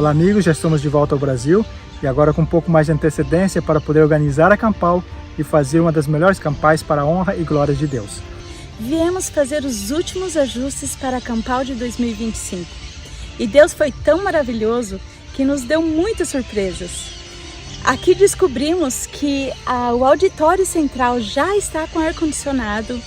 Olá amigos, já estamos de volta ao Brasil e agora com um pouco mais de antecedência para poder organizar a Campal e fazer uma das melhores campais para a honra e glória de Deus. Viemos fazer os últimos ajustes para a Campal de 2025 e Deus foi tão maravilhoso que nos deu muitas surpresas. Aqui descobrimos que o auditório central já está com ar-condicionado,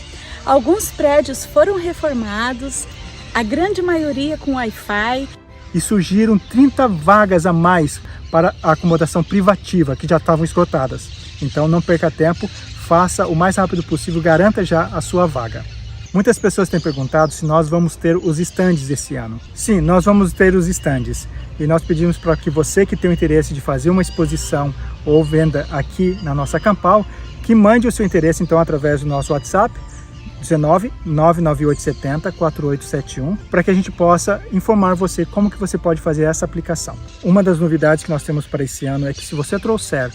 alguns prédios foram reformados, a grande maioria com Wi-Fi. E surgiram 30 vagas a mais para a acomodação privativa, que já estavam esgotadas. Então não perca tempo, faça o mais rápido possível, garanta já a sua vaga. Muitas pessoas têm perguntado se nós vamos ter os estandes esse ano. Sim, nós vamos ter os estandes. E nós pedimos para que você que tem o interesse de fazer uma exposição ou venda aqui na nossa Campal, que mande o seu interesse então através do nosso WhatsApp, 19 99870 4871, para que a gente possa informar você como que você pode fazer essa aplicação. Uma das novidades que nós temos para esse ano é que se você trouxer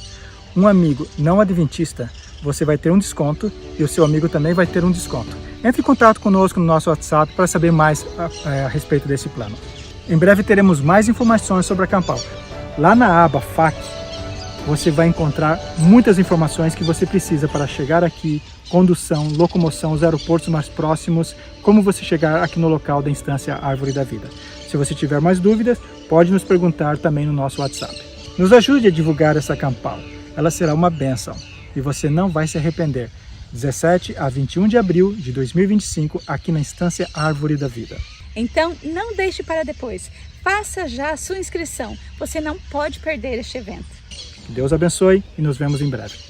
um amigo não adventista, você vai ter um desconto e o seu amigo também vai ter um desconto. Entre em contato conosco no nosso WhatsApp para saber mais a respeito desse plano. Em breve teremos mais informações sobre a Campal. Lá na aba FAQ, você vai encontrar muitas informações que você precisa para chegar aqui, condução, locomoção, os aeroportos mais próximos, como você chegar aqui no local da instância Árvore da Vida. Se você tiver mais dúvidas, pode nos perguntar também no nosso WhatsApp. Nos ajude a divulgar essa Campal. Ela será uma bênção e você não vai se arrepender. 17 a 21 de abril de 2025, aqui na instância Árvore da Vida. Então, não deixe para depois. Faça já a sua inscrição. Você não pode perder este evento. Que Deus abençoe e nos vemos em breve.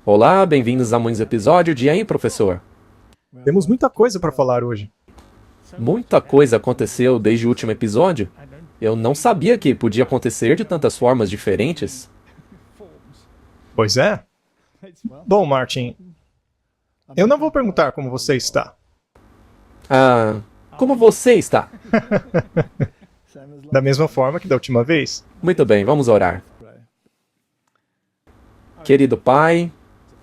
Olá, bem-vindos a mais um episódio de Aí, Professor? Temos muita coisa para falar hoje. Muita coisa aconteceu desde o último episódio. Eu não sabia que podia acontecer de tantas formas diferentes. Pois é. Bom, Martin, eu não vou perguntar como você está. Como você está? Da mesma forma que da última vez. Muito bem, vamos orar. Querido Pai,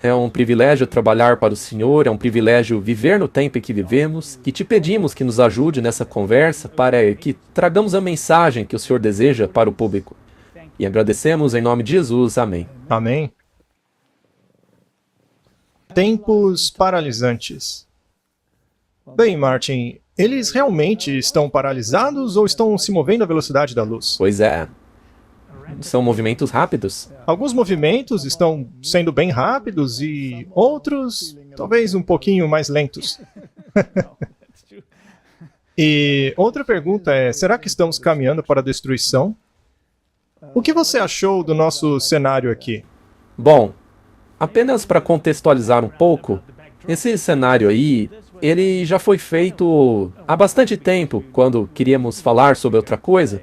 é um privilégio trabalhar para o Senhor, é um privilégio viver no tempo em que vivemos, e te pedimos que nos ajude nessa conversa para que tragamos a mensagem que o Senhor deseja para o público. E agradecemos em nome de Jesus. Amém. Amém. Tempos paralisantes. Bem, Martin, eles realmente estão paralisados ou estão se movendo à velocidade da luz? Pois é. São movimentos rápidos. Alguns movimentos estão sendo bem rápidos e outros talvez um pouquinho mais lentos. E outra pergunta é, será que estamos caminhando para a destruição? O que você achou do nosso cenário aqui? Bom, apenas para contextualizar um pouco, esse cenário aí, ele já foi feito há bastante tempo, quando queríamos falar sobre outra coisa.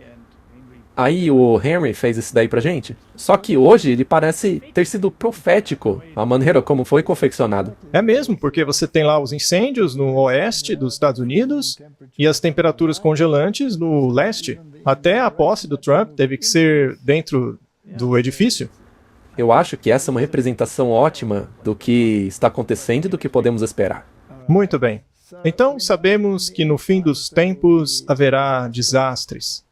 Aí o Henry fez isso daí pra gente. Só que hoje ele parece ter sido profético, a maneira como foi confeccionado. É mesmo, porque você tem lá os incêndios no oeste dos Estados Unidos e as temperaturas congelantes no leste. Até a posse do Trump teve que ser dentro do edifício. Eu acho que essa é uma representação ótima do que está acontecendo e do que podemos esperar. Muito bem. Então sabemos que no fim dos tempos haverá desastres.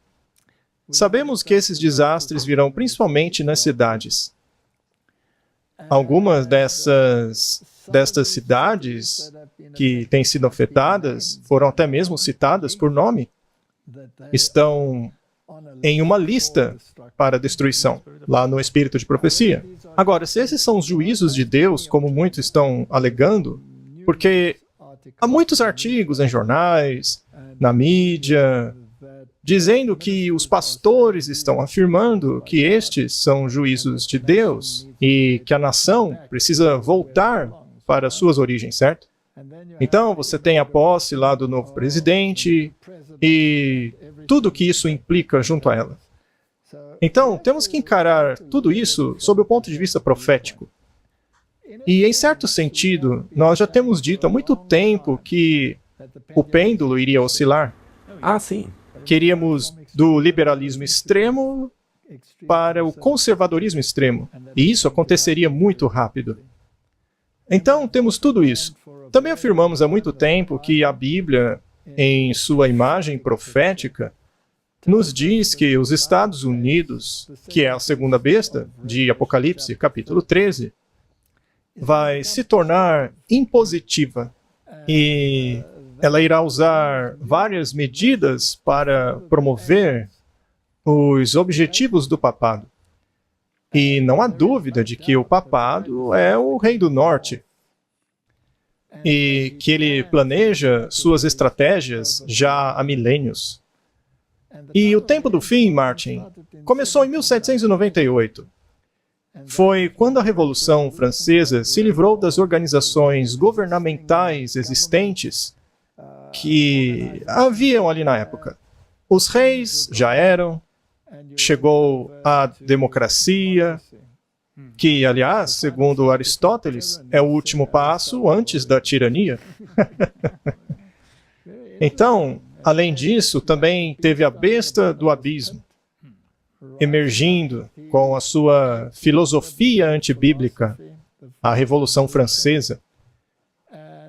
Sabemos que esses desastres virão principalmente nas cidades. Algumas destas cidades que têm sido afetadas, foram até mesmo citadas por nome, estão em uma lista para destruição, lá no Espírito de Profecia. Agora, se esses são os juízos de Deus, como muitos estão alegando, porque há muitos artigos em jornais, na mídia, dizendo que os pastores estão afirmando que estes são juízos de Deus e que a nação precisa voltar para suas origens, certo? Então, você tem a posse lá do novo presidente e tudo que isso implica junto a ela. Então, temos que encarar tudo isso sob o ponto de vista profético. E, em certo sentido, nós já temos dito há muito tempo que o pêndulo iria oscilar. Ah, sim. Queríamos do liberalismo extremo para o conservadorismo extremo. E isso aconteceria muito rápido. Então, temos tudo isso. Também afirmamos há muito tempo que a Bíblia, em sua imagem profética, nos diz que os Estados Unidos, que é a segunda besta de Apocalipse, capítulo 13, vai se tornar impositiva e ela irá usar várias medidas para promover os objetivos do papado. E não há dúvida de que o papado é o rei do norte e que ele planeja suas estratégias já há milênios. E o tempo do fim, Martin, começou em 1798. Foi quando a Revolução Francesa se livrou das organizações governamentais existentes que haviam ali na época. Os reis já eram, chegou a democracia, que, aliás, segundo Aristóteles, é o último passo antes da tirania. Então, além disso, também teve a besta do abismo, emergindo com a sua filosofia antibíblica, a Revolução Francesa.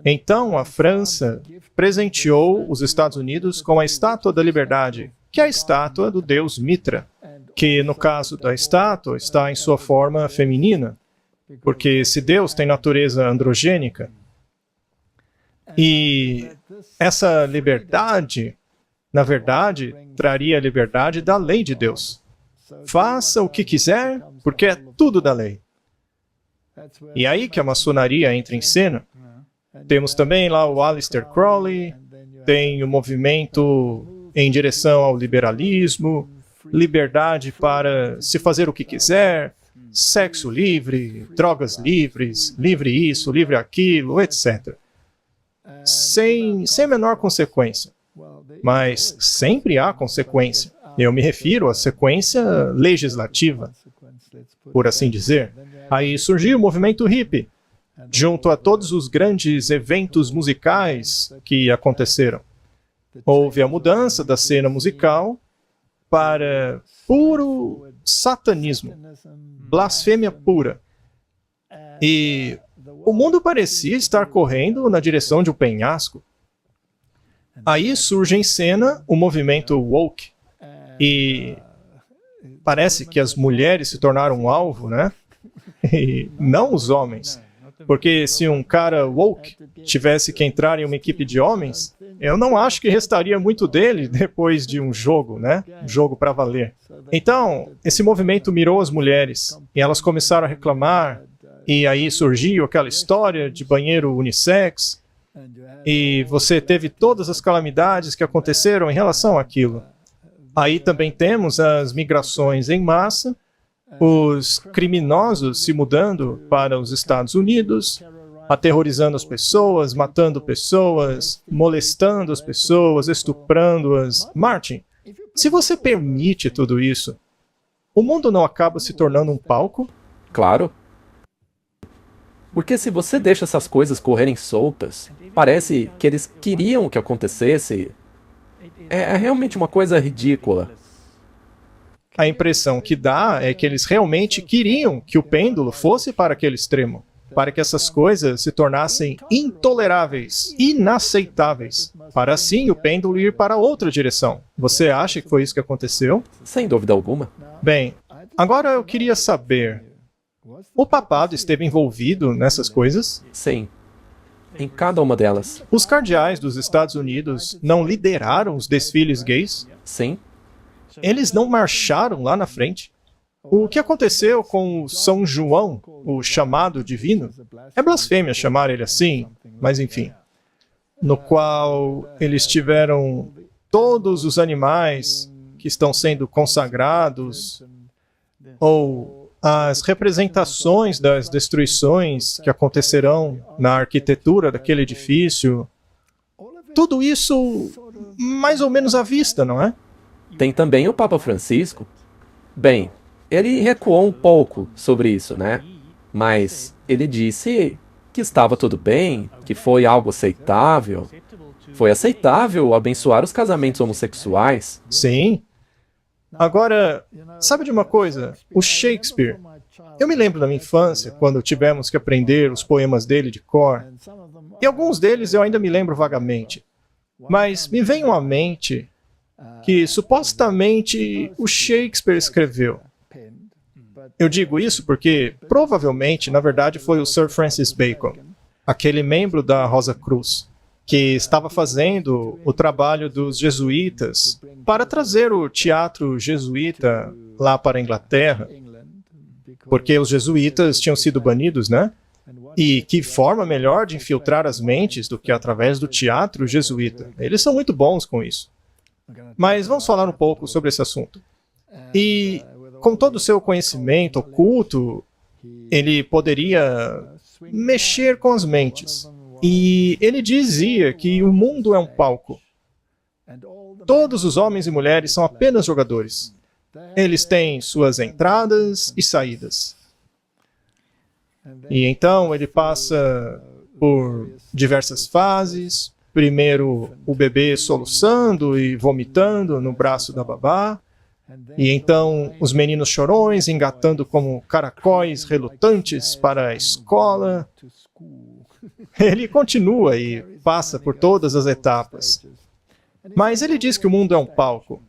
Então, a França presenteou os Estados Unidos com a Estátua da Liberdade, que é a estátua do deus Mitra, que, no caso da estátua, está em sua forma feminina, porque esse deus tem natureza androgênica. E essa liberdade, na verdade, traria a liberdade da lei de Deus. Faça o que quiser, porque é tudo da lei. E aí que a maçonaria entra em cena. Temos também lá o Aleister Crowley, tem o movimento em direção ao liberalismo, liberdade para se fazer o que quiser, sexo livre, drogas livres, livre isso, livre aquilo, etc. Sem a menor consequência. Mas sempre há consequência. Eu me refiro à sequência legislativa, por assim dizer. Aí surgiu o movimento hippie, junto a todos os grandes eventos musicais que aconteceram. Houve a mudança da cena musical para puro satanismo, blasfêmia pura. E o mundo parecia estar correndo na direção de um penhasco. Aí surge em cena o movimento woke. E parece que as mulheres se tornaram um alvo, né? E não os homens. Porque se um cara woke tivesse que entrar em uma equipe de homens, eu não acho que restaria muito dele depois de um jogo, né? Um jogo para valer. Então, esse movimento mirou as mulheres e elas começaram a reclamar e aí surgiu aquela história de banheiro unissex e você teve todas as calamidades que aconteceram em relação àquilo. Aí também temos as migrações em massa, os criminosos se mudando para os Estados Unidos, aterrorizando as pessoas, matando pessoas, molestando as pessoas, estuprando-as. Martin, se você permite tudo isso, o mundo não acaba se tornando um palco? Claro. Porque se você deixa essas coisas correrem soltas, parece que eles queriam que acontecesse. É realmente uma coisa ridícula. A impressão que dá é que eles realmente queriam que o pêndulo fosse para aquele extremo, para que essas coisas se tornassem intoleráveis, inaceitáveis, para assim o pêndulo ir para outra direção. Você acha que foi isso que aconteceu? Sem dúvida alguma. Bem, agora eu queria saber, o papado esteve envolvido nessas coisas? Sim. Em cada uma delas. Os cardeais dos Estados Unidos não lideraram os desfiles gays? Sim. Eles não marcharam lá na frente? O que aconteceu com o São João, o chamado divino? É blasfêmia chamar ele assim, mas enfim. No qual eles tiveram todos os animais que estão sendo consagrados, ou as representações das destruições que acontecerão na arquitetura daquele edifício. Tudo isso mais ou menos à vista, não é? Tem também o Papa Francisco. Bem, ele recuou um pouco sobre isso, né? Mas ele disse que estava tudo bem, que foi algo aceitável. Foi aceitável abençoar os casamentos homossexuais. Sim. Agora, sabe de uma coisa? O Shakespeare. Eu me lembro da minha infância, quando tivemos que aprender os poemas dele de cor. E alguns deles eu ainda me lembro vagamente. Mas me vem à mente que supostamente o Shakespeare escreveu. Eu digo isso porque provavelmente, na verdade, foi o Sir Francis Bacon, aquele membro da Rosa Cruz, que estava fazendo o trabalho dos jesuítas para trazer o teatro jesuíta lá para a Inglaterra, porque os jesuítas tinham sido banidos, né? E que forma melhor de infiltrar as mentes do que através do teatro jesuíta. Eles são muito bons com isso. Mas vamos falar um pouco sobre esse assunto. E com todo o seu conhecimento oculto, ele poderia mexer com as mentes. E ele dizia que o mundo é um palco. Todos os homens e mulheres são apenas jogadores. Eles têm suas entradas e saídas. E então ele passa por diversas fases. Primeiro, o bebê soluçando e vomitando no braço da babá. E então, os meninos chorões engatando como caracóis relutantes para a escola. Ele continua e passa por todas as etapas. Mas ele diz que o mundo é um palco.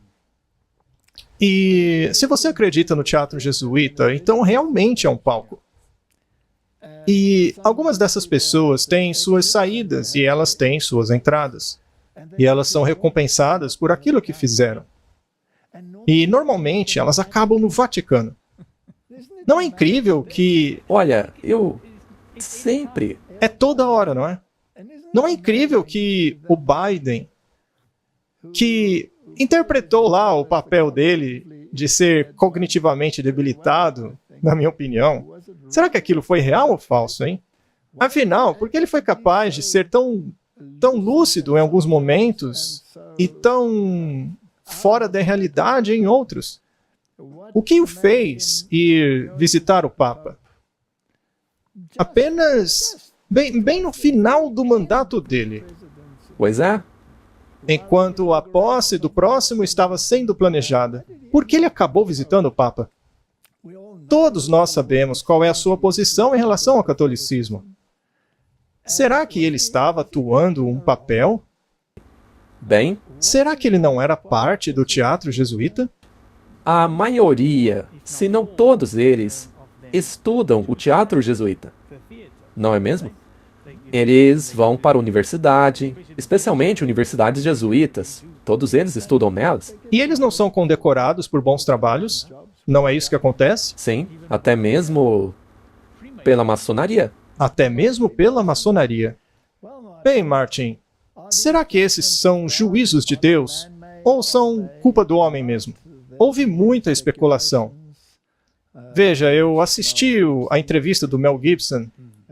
E se você acredita no teatro jesuíta, então realmente é um palco. E algumas dessas pessoas têm suas saídas e elas têm suas entradas. E elas são recompensadas por aquilo que fizeram. E normalmente elas acabam no Vaticano. Não é incrível que... Olha, eu sempre... É toda hora, não é? Não é incrível que o Biden, que interpretou lá o papel dele de ser cognitivamente debilitado, na minha opinião, será que aquilo foi real ou falso, hein? Afinal, por que ele foi capaz de ser tão lúcido em alguns momentos e tão fora da realidade em outros? O que o fez ir visitar o Papa? Apenas bem no final do mandato dele. Pois é. Enquanto a posse do próximo estava sendo planejada. Por que ele acabou visitando o Papa? Todos nós sabemos qual é a sua posição em relação ao catolicismo. Será que ele estava atuando um papel? Bem, Será que ele não era parte do teatro jesuíta? a maioria, se não todos eles, estudam o teatro jesuíta. Não é mesmo? Eles vão para a universidade, especialmente universidades jesuítas. Todos eles estudam nelas. E eles não são condecorados por bons trabalhos? Não é isso que acontece? Sim, até mesmo pela maçonaria. Até mesmo pela maçonaria. Bem, Martin, será que esses são juízos de Deus? Ou são culpa do homem mesmo? Houve muita especulação. Veja, eu assisti a entrevista do Mel Gibson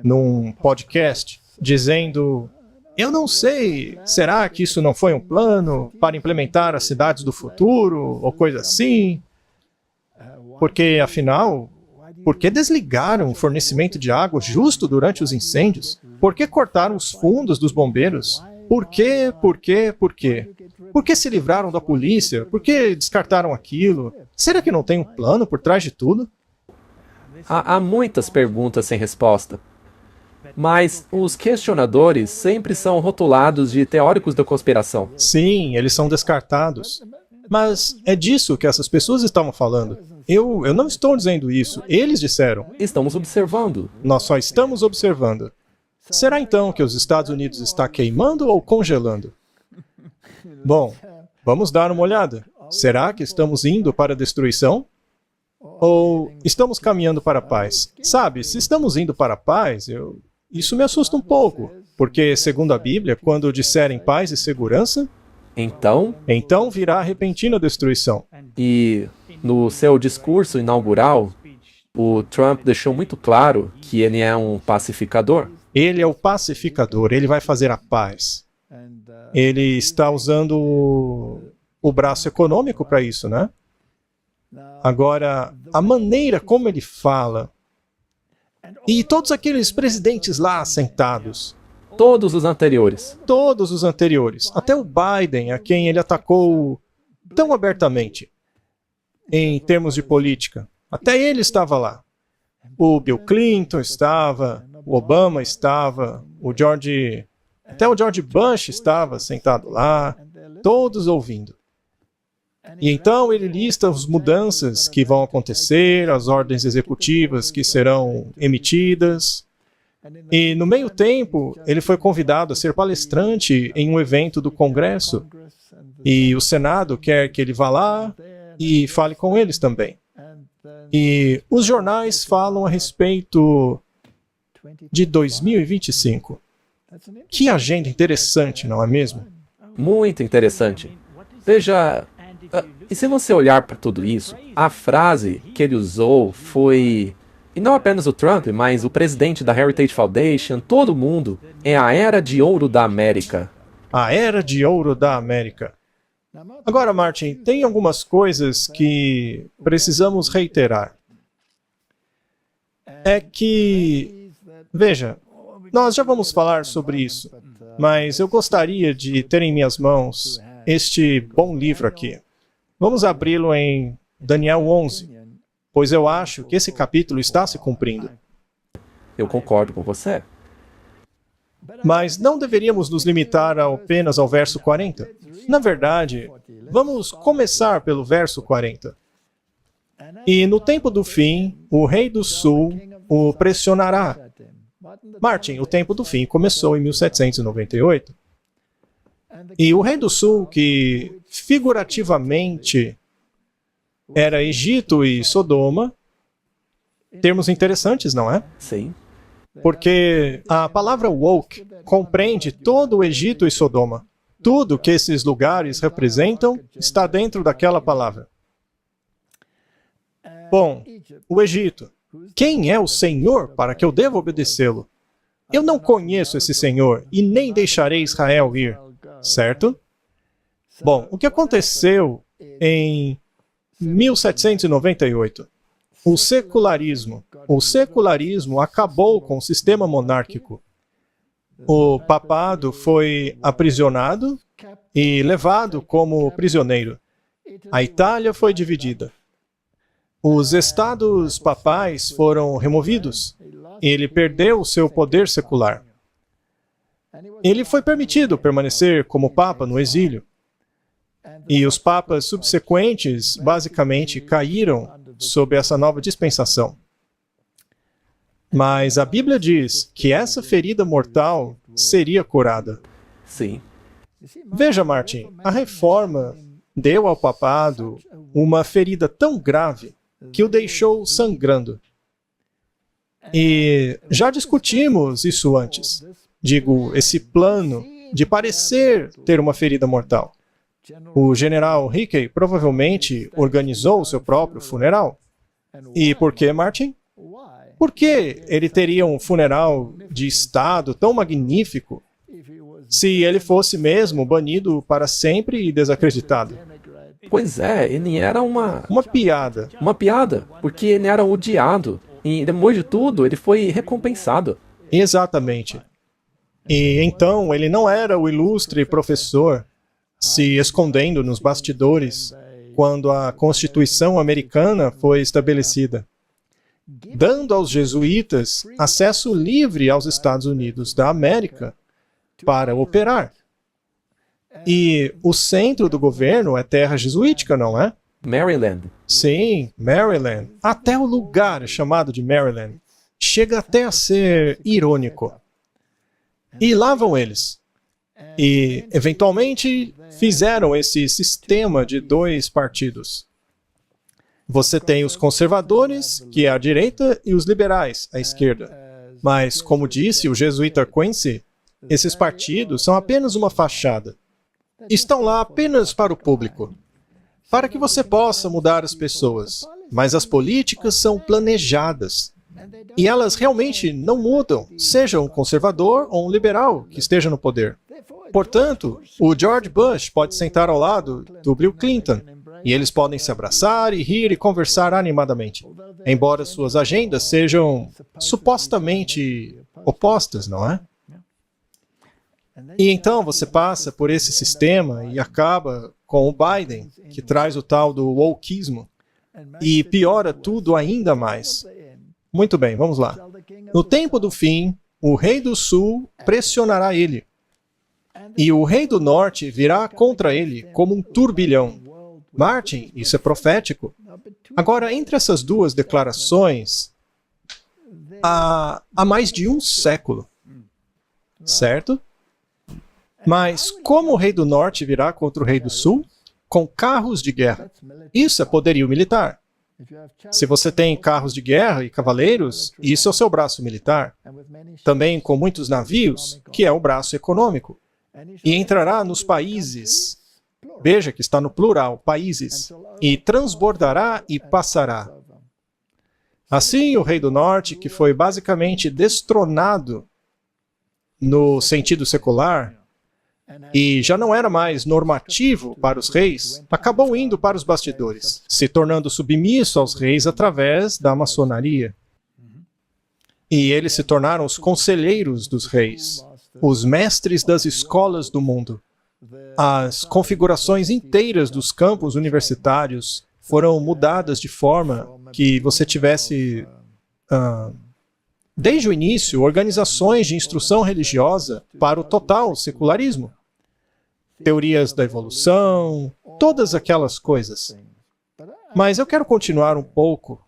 num podcast, dizendo: eu não sei, será que isso não foi um plano para implementar as cidades do futuro, ou coisa assim? Porque, afinal, por que desligaram o fornecimento de água justo durante os incêndios? Por que cortaram os fundos dos bombeiros? Por quê? Por quê? Por quê? Por que se livraram da polícia? Por que descartaram aquilo? Será que não tem um plano por trás de tudo? Há muitas perguntas sem resposta. Mas os questionadores sempre são rotulados de teóricos da conspiração. Sim, eles são descartados. Mas é disso que essas pessoas estavam falando. Eu não estou dizendo isso. Eles disseram. Estamos observando. Nós só estamos observando. Será então que os Estados Unidos está queimando ou congelando? Bom, vamos dar uma olhada. Será que estamos indo para a destruição? Ou estamos caminhando para a paz? Sabe, se estamos indo para a paz, isso me assusta um pouco. Porque, segundo a Bíblia, quando disserem paz e segurança, então virá repentina destruição. E no seu discurso inaugural, o Trump deixou muito claro que ele é um pacificador. Ele é o pacificador, ele vai fazer a paz. Ele está usando o braço econômico para isso, né? Agora, a maneira como ele fala, e todos aqueles presidentes lá sentados, Todos os anteriores. todos os anteriores, até o Biden, a quem ele atacou tão abertamente, em termos de política, até ele estava lá. O Bill Clinton estava, o Obama estava, até o George Bush estava sentado lá, todos ouvindo. E então ele lista as mudanças que vão acontecer, as ordens executivas que serão emitidas. E no meio tempo, ele foi convidado a ser palestrante em um evento do Congresso. E o Senado quer que ele vá lá e fale com eles também. E os jornais falam a respeito de 2025. Que agenda interessante, não é mesmo? Muito interessante. Veja, e se você olhar para tudo isso, a frase que ele usou foi, e não apenas o Trump, mas o presidente da Heritage Foundation, todo mundo, é a Era de Ouro da América. A Era de Ouro da América. Agora, Martin, tem algumas coisas que precisamos reiterar. É que, veja, nós já vamos falar sobre isso, mas eu gostaria de ter em minhas mãos este bom livro aqui. Vamos abri-lo em Daniel 11, pois eu acho que esse capítulo está se cumprindo. Eu concordo com você. Mas não deveríamos nos limitar apenas ao verso 40. Na verdade, vamos começar pelo verso 40. E no tempo do fim, o rei do sul o pressionará. Martin, o tempo do fim começou em 1798. E o rei do sul, que figurativamente era Egito e Sodoma, termos interessantes, não é? Sim. Porque a palavra woke compreende todo o Egito e Sodoma. Tudo que esses lugares representam está dentro daquela palavra. Bom, o Egito. Quem é o Senhor para que eu deva obedecê-lo? Eu não conheço esse Senhor e nem deixarei Israel ir, certo? Bom, o que aconteceu em 1798? O secularismo. O secularismo acabou com o sistema monárquico. O papado foi aprisionado e levado como prisioneiro. A Itália foi dividida. Os estados papais foram removidos. Ele perdeu o seu poder secular. Ele foi permitido permanecer como papa no exílio. E os papas subsequentes basicamente caíram sob essa nova dispensação. Mas a Bíblia diz que essa ferida mortal seria curada. Sim. Veja, Martin, a reforma deu ao papado uma ferida tão grave que o deixou sangrando. E já discutimos isso antes. Digo, esse plano de parecer ter uma ferida mortal. O general Hickey provavelmente organizou o seu próprio funeral. E por que, Martin? Por que ele teria um funeral de Estado tão magnífico se ele fosse mesmo banido para sempre e desacreditado? Pois é, ele era Uma piada. uma piada, porque ele era odiado. E depois de tudo, ele foi recompensado. Exatamente. E então ele não era o ilustre professor se escondendo nos bastidores quando a Constituição americana foi estabelecida. dando aos jesuítas acesso livre aos Estados Unidos da América para operar. E o centro do governo é terra jesuítica, não é? Maryland. Sim, Maryland. Até o lugar é chamado de Maryland. Chega até a ser irônico. E lá vão eles. E, eventualmente, fizeram esse sistema de 2 partidos. Você tem os conservadores, que é a direita, e os liberais, a esquerda. Mas, como disse o jesuíta Quincy, esses partidos são apenas uma fachada. Estão lá apenas para o público, para que você possa mudar as pessoas. Mas as políticas são planejadas. E elas realmente não mudam, seja um conservador ou um liberal que esteja no poder. Portanto, o George Bush pode sentar ao lado do Bill Clinton, e eles podem se abraçar e rir e conversar animadamente, embora suas agendas sejam supostamente opostas, não é? E então você passa por esse sistema e acaba com o Biden, que traz o tal do wokeismo, e piora tudo ainda mais. Muito bem, vamos lá. No tempo do fim, o rei do sul pressionará ele, e o rei do norte virá contra ele como um turbilhão. Martin, isso é profético. Agora, entre essas 2 declarações, há mais de 1 século, certo? Mas como o rei do norte virá contra o rei do sul? Com carros de guerra. Isso é poderio militar. Se você tem carros de guerra e cavaleiros, isso é o seu braço militar. Também com muitos navios, que é o braço econômico. E entrará nos países, veja que está no plural, países, e transbordará e passará. Assim, o rei do norte, que foi basicamente destronado no sentido secular, e já não era mais normativo para os reis, acabou indo para os bastidores, se tornando submisso aos reis através da maçonaria. E eles se tornaram os conselheiros dos reis, os mestres das escolas do mundo. As configurações inteiras dos campos universitários foram mudadas de forma que você tivesse, desde o início, organizações de instrução religiosa para o total secularismo. Teorias da evolução, todas aquelas coisas. Mas eu quero continuar um pouco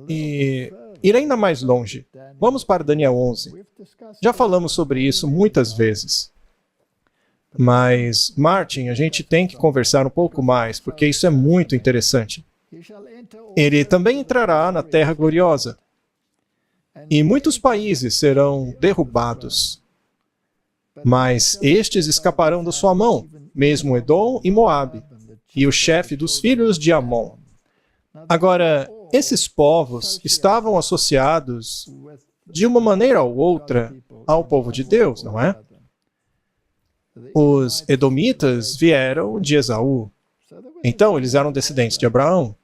e ir ainda mais longe. Vamos para Daniel 11. Já falamos sobre isso muitas vezes. Mas, Martin, a gente tem que conversar um pouco mais, porque isso é muito interessante. Ele também entrará na Terra Gloriosa. E muitos países serão derrubados. Mas estes escaparão da sua mão, mesmo Edom e Moabe, e o chefe dos filhos de Amon. Agora, esses povos estavam associados, de uma maneira ou outra, ao povo de Deus, não é? Os edomitas vieram de Esaú. Então, eles eram descendentes de Abraão.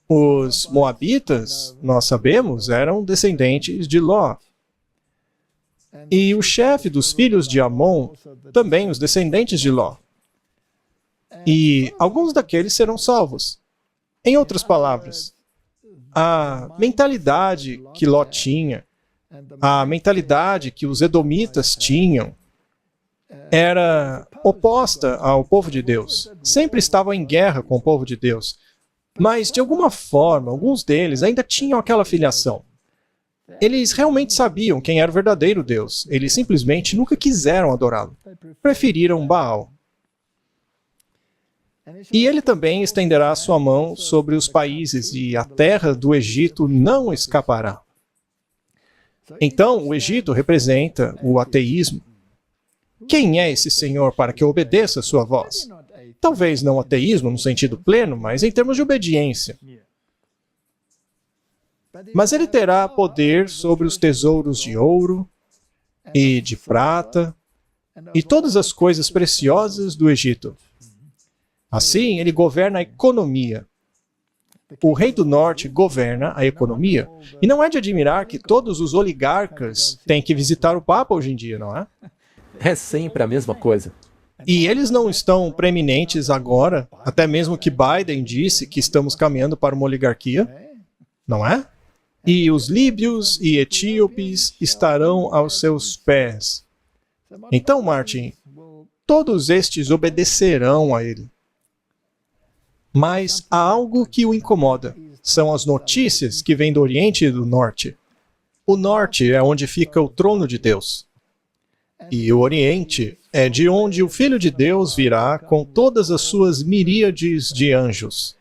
Os moabitas, nós sabemos, eram descendentes de Ló. E o chefe dos filhos de Amon, também os descendentes de Ló. E alguns daqueles serão salvos. Em outras palavras, a mentalidade que Ló tinha, a mentalidade que os edomitas tinham, era oposta ao povo de Deus. Sempre estavam em guerra com o povo de Deus. Mas, de alguma forma, alguns deles ainda tinham aquela filiação. Eles realmente sabiam quem era o verdadeiro Deus. Eles simplesmente nunca quiseram adorá-lo. Preferiram Baal. E ele também estenderá a sua mão sobre os países, e a terra do Egito não escapará. Então, o Egito representa o ateísmo. Quem é esse Senhor para que eu obedeça a sua voz? Talvez não ateísmo no sentido pleno, mas em termos de obediência. Mas ele terá poder sobre os tesouros de ouro e de prata e todas as coisas preciosas do Egito. Assim, ele governa a economia. O rei do norte governa a economia. E não é de admirar que todos os oligarcas têm que visitar o Papa hoje em dia, não é? É sempre a mesma coisa. E eles não estão preeminentes agora, até mesmo que Biden disse que estamos caminhando para uma oligarquia. não é? E os líbios e etíopes estarão aos seus pés. Então, Martin, todos estes obedecerão a ele. Mas há algo que o incomoda. São as notícias que vêm do Oriente e do Norte. O Norte é onde fica o trono de Deus. E o Oriente é de onde o Filho de Deus virá com todas as suas miríades de anjos.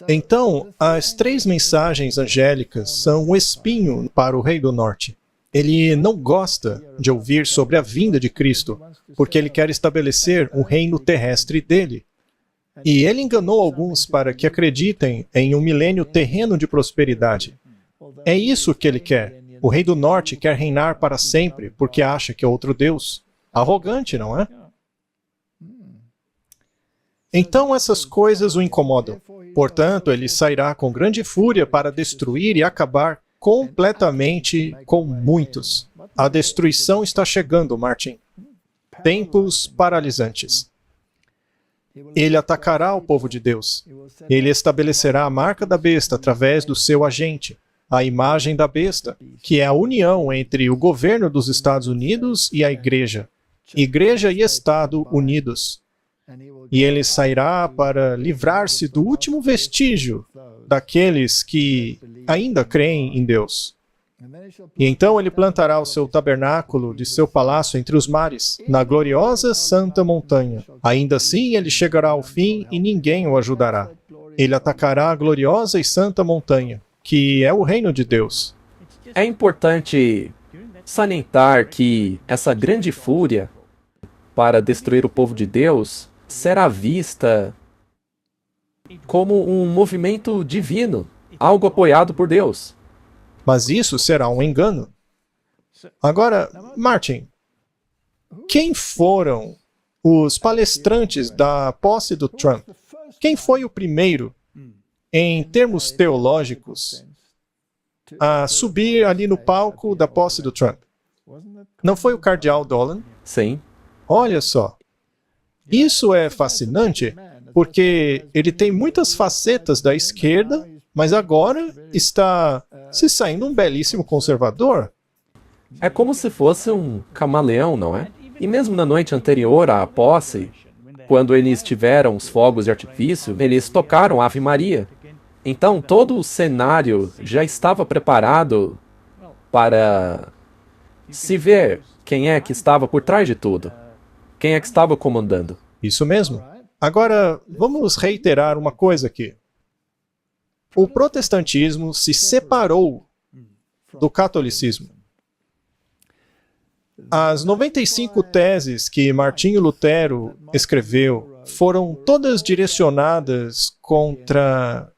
Então, as 3 mensagens angélicas são um espinho para o Rei do Norte. Ele não gosta de ouvir sobre a vinda de Cristo, porque ele quer estabelecer um reino terrestre dele. E ele enganou alguns para que acreditem em um milênio terreno de prosperidade. É isso que ele quer. O Rei do Norte quer reinar para sempre, porque acha que é outro Deus. Arrogante, não é? Então essas coisas o incomodam. Portanto, ele sairá com grande fúria para destruir e acabar completamente com muitos. A destruição está chegando, Martin. Tempos paralisantes. Ele atacará o povo de Deus. Ele estabelecerá a marca da besta através do seu agente, a imagem da besta, que é a união entre o governo dos Estados Unidos e a igreja. Igreja e Estado unidos. E ele sairá para livrar-se do último vestígio daqueles que ainda creem em Deus. E então ele plantará o seu tabernáculo de seu palácio entre os mares, na gloriosa santa montanha. Ainda assim ele chegará ao fim e ninguém o ajudará. Ele atacará a gloriosa e santa montanha, que é o reino de Deus. É importante salientar que essa grande fúria para destruir o povo de Deus será vista como um movimento divino, algo apoiado por Deus. Mas isso será um engano. Agora, Martin, quem foram os palestrantes da posse do Trump? Quem foi o primeiro, em termos teológicos, a subir ali no palco da posse do Trump? Não foi o cardeal Dolan? Sim. Olha só. Isso é fascinante, porque ele tem muitas facetas da esquerda, mas agora está se saindo um belíssimo conservador. É como se fosse um camaleão, não é? E mesmo na noite anterior à posse, quando eles tiveram os fogos de artifício, eles tocaram Ave Maria. Então todo o cenário já estava preparado para se ver quem é que estava por trás de tudo. Quem é que estava comandando. Isso mesmo. Agora, vamos reiterar uma coisa aqui. O protestantismo se separou do catolicismo. As 95 teses que Martinho Lutero escreveu foram todas direcionadas contra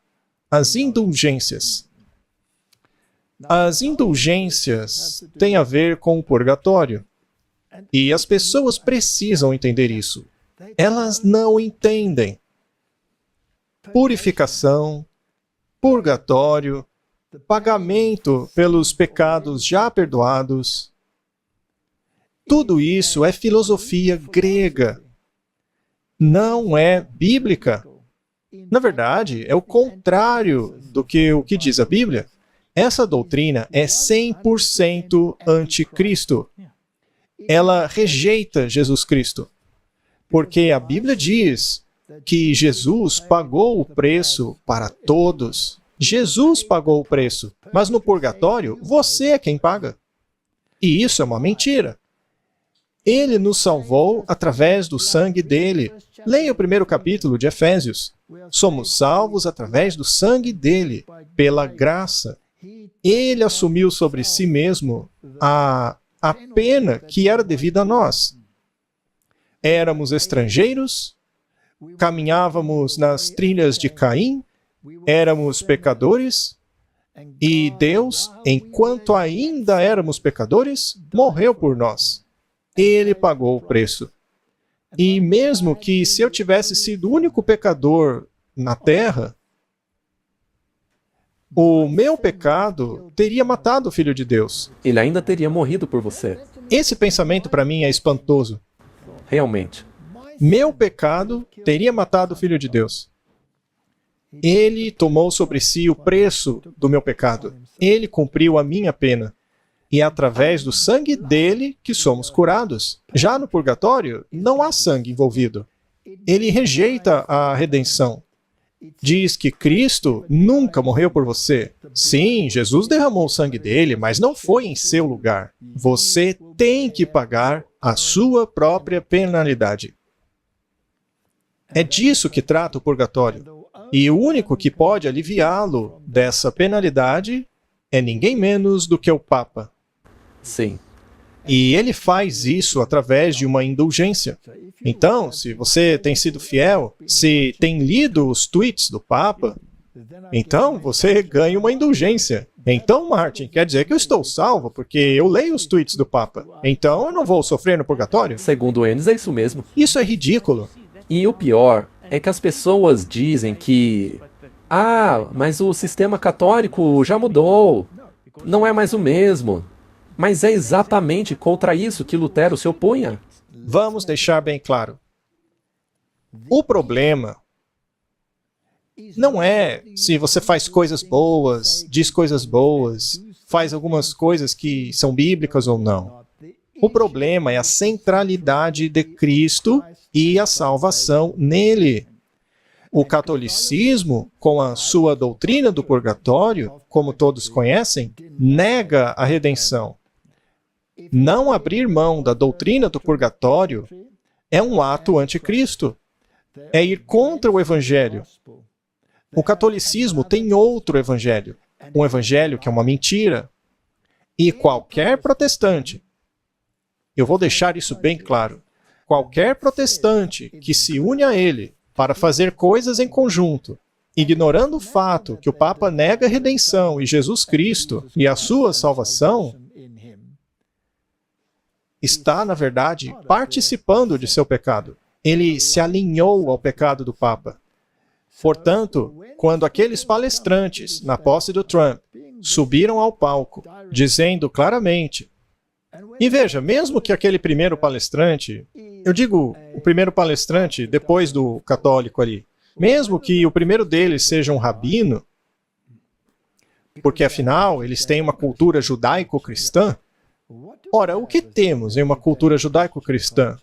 as indulgências. As indulgências têm a ver com o purgatório. E as pessoas precisam entender isso. Elas não entendem. Purificação, purgatório, pagamento pelos pecados já perdoados. Tudo isso é filosofia grega. Não é bíblica. Na verdade, é o contrário do que o que diz a Bíblia. Essa doutrina é 100% anticristo. Ela rejeita Jesus Cristo. Porque a Bíblia diz que Jesus pagou o preço para todos. Jesus pagou o preço, mas no purgatório, você é quem paga. E isso é uma mentira. Ele nos salvou através do sangue dele. Leia o 1º capítulo de Efésios. Somos salvos através do sangue dele, pela graça. Ele assumiu sobre si mesmo a pena que era devida a nós. Éramos estrangeiros, caminhávamos nas trilhas de Caim, éramos pecadores, e Deus, enquanto ainda éramos pecadores, morreu por nós. Ele pagou o preço. E mesmo que se eu tivesse sido o único pecador na terra, o meu pecado teria matado o Filho de Deus. Ele ainda teria morrido por você. Esse pensamento para mim é espantoso. Realmente. Meu pecado teria matado o Filho de Deus. Ele tomou sobre si o preço do meu pecado. Ele cumpriu a minha pena. E é através do sangue dele que somos curados. Já no purgatório, não há sangue envolvido. Ele rejeita a redenção. Diz que Cristo nunca morreu por você. Sim, Jesus derramou o sangue dele, mas não foi em seu lugar. Você tem que pagar a sua própria penalidade. É disso que trata o purgatório. E o único que pode aliviá-lo dessa penalidade é ninguém menos do que o Papa. Sim. E ele faz isso através de uma indulgência. Então, se você tem sido fiel, se tem lido os tweets do Papa, então você ganha uma indulgência. Então, Martin, quer dizer que eu estou salvo porque eu leio os tweets do Papa. Então eu não vou sofrer no purgatório? Segundo eles, é isso mesmo. Isso é ridículo. E o pior é que as pessoas dizem que... mas o sistema católico já mudou. Não é mais o mesmo. Mas é exatamente contra isso que Lutero se opunha. Vamos deixar bem claro. O problema não é se você faz coisas boas, diz coisas boas, faz algumas coisas que são bíblicas ou não. O problema é a centralidade de Cristo e a salvação nele. O catolicismo, com a sua doutrina do purgatório, como todos conhecem, nega a redenção. Não abrir mão da doutrina do purgatório é um ato anticristo. É ir contra o evangelho. O catolicismo tem outro evangelho. Um evangelho que é uma mentira. E qualquer protestante, eu vou deixar isso bem claro, qualquer protestante que se une a ele para fazer coisas em conjunto, ignorando o fato que o Papa nega a redenção e Jesus Cristo e a sua salvação, está, na verdade, participando de seu pecado. Ele se alinhou ao pecado do Papa. Portanto, quando aqueles palestrantes, na posse do Trump, subiram ao palco, dizendo claramente, e veja, mesmo que aquele primeiro palestrante, eu digo o primeiro palestrante depois do católico ali, mesmo que o primeiro deles seja um rabino, porque afinal eles têm uma cultura judaico-cristã. Ora, o que temos em uma cultura judaico-cristã?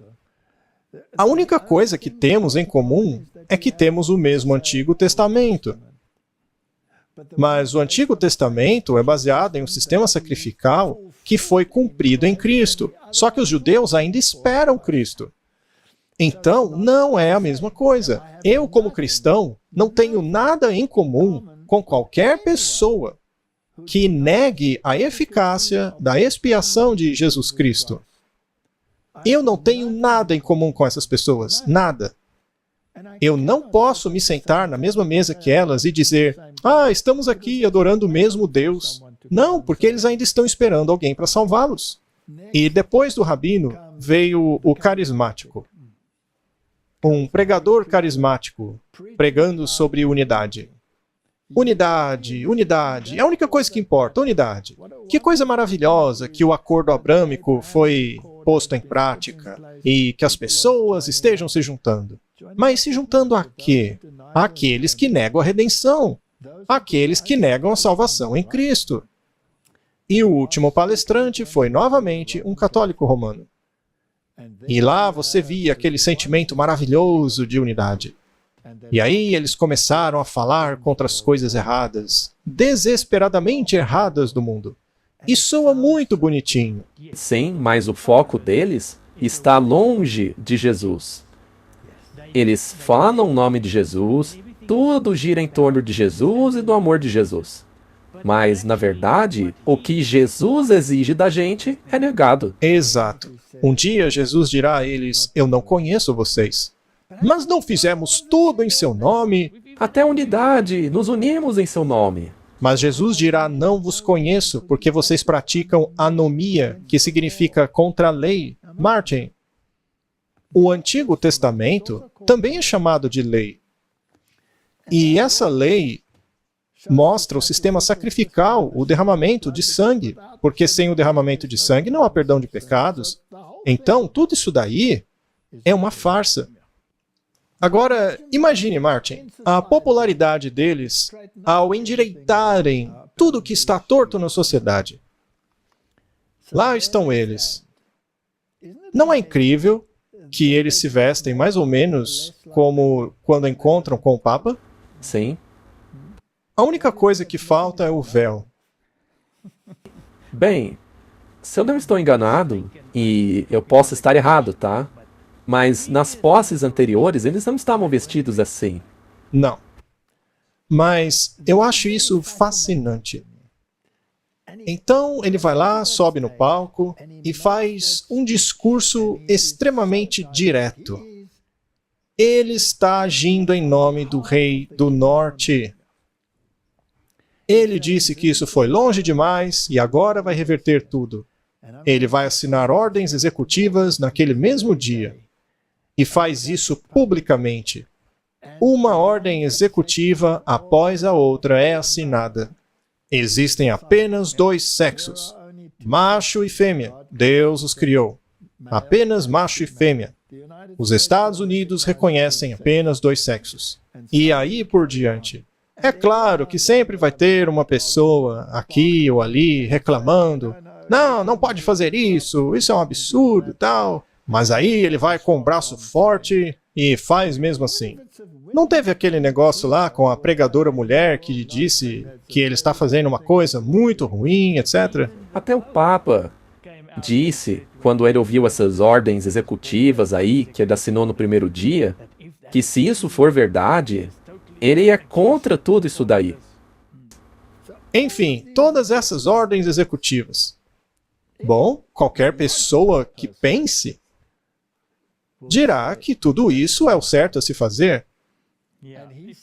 A única coisa que temos em comum é que temos o mesmo Antigo Testamento. Mas o Antigo Testamento é baseado em um sistema sacrificial que foi cumprido em Cristo. Só que os judeus ainda esperam Cristo. Então, não é a mesma coisa. Eu, como cristão, não tenho nada em comum com qualquer pessoa que negue a eficácia da expiação de Jesus Cristo. Eu não tenho nada em comum com essas pessoas, nada. Eu não posso me sentar na mesma mesa que elas e dizer, estamos aqui adorando o mesmo Deus. Não, porque eles ainda estão esperando alguém para salvá-los. E depois do rabino veio o carismático. Um pregador carismático pregando sobre unidade. Unidade, unidade, é a única coisa que importa, unidade. Que coisa maravilhosa que o acordo abrâmico foi posto em prática e que as pessoas estejam se juntando. Mas se juntando a quê? Aqueles que negam a redenção, aqueles que negam a salvação em Cristo. E o último palestrante foi novamente um católico romano. E lá você via aquele sentimento maravilhoso de unidade. E aí eles começaram a falar contra as coisas erradas, desesperadamente erradas do mundo. E soa muito bonitinho. Sim, mas o foco deles está longe de Jesus. Eles falam o nome de Jesus, tudo gira em torno de Jesus e do amor de Jesus. Mas, na verdade, o que Jesus exige da gente é negado. Exato. Um dia Jesus dirá a eles, eu não conheço vocês. Mas não fizemos tudo em seu nome. Até a unidade, nos unimos em seu nome. Mas Jesus dirá, não vos conheço, porque vocês praticam anomia, que significa contra a lei. Martin, o Antigo Testamento também é chamado de lei. E essa lei mostra o sistema sacrificial, o derramamento de sangue, porque sem o derramamento de sangue não há perdão de pecados. Então, tudo isso daí é uma farsa. Agora, imagine, Martin, a popularidade deles ao endireitarem tudo que está torto na sociedade. Lá estão eles. Não é incrível que eles se vestem mais ou menos como quando encontram com o Papa? Sim. A única coisa que falta é o véu. Bem, se eu não estou enganado, e eu posso estar errado, tá? Mas nas posses anteriores, eles não estavam vestidos assim. Não. Mas eu acho isso fascinante. Então ele vai lá, sobe no palco e faz um discurso extremamente direto. Ele está agindo em nome do rei do norte. Ele disse que isso foi longe demais e agora vai reverter tudo. Ele vai assinar ordens executivas naquele mesmo dia. E faz isso publicamente. Uma ordem executiva após a outra é assinada. Existem apenas 2 sexos, macho e fêmea. Deus os criou. Apenas macho e fêmea. Os Estados Unidos reconhecem apenas 2 sexos. E aí por diante. É claro que sempre vai ter uma pessoa aqui ou ali reclamando: não, não pode fazer isso, isso é um absurdo e tal. Mas aí ele vai com o braço forte e faz mesmo assim. Não teve aquele negócio lá com a pregadora mulher que disse que ele está fazendo uma coisa muito ruim, etc. Até o Papa disse, quando ele ouviu essas ordens executivas aí, que ele assinou no primeiro dia, que se isso for verdade, ele é contra tudo isso daí. Enfim, todas essas ordens executivas. Bom, qualquer pessoa que pense dirá que tudo isso é o certo a se fazer.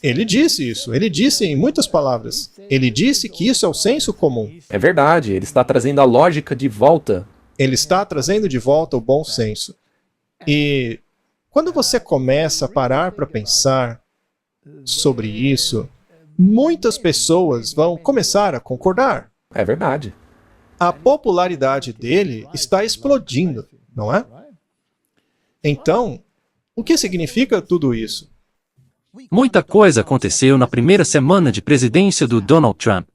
Ele disse isso, ele disse em muitas palavras. Ele disse que isso é o senso comum. É verdade, ele está trazendo a lógica de volta. Ele está trazendo de volta o bom senso. E quando você começa a parar para pensar sobre isso, muitas pessoas vão começar a concordar. É verdade. A popularidade dele está explodindo, não é? Então, o que significa tudo isso? Muita coisa aconteceu na primeira semana de presidência do Donald Trump.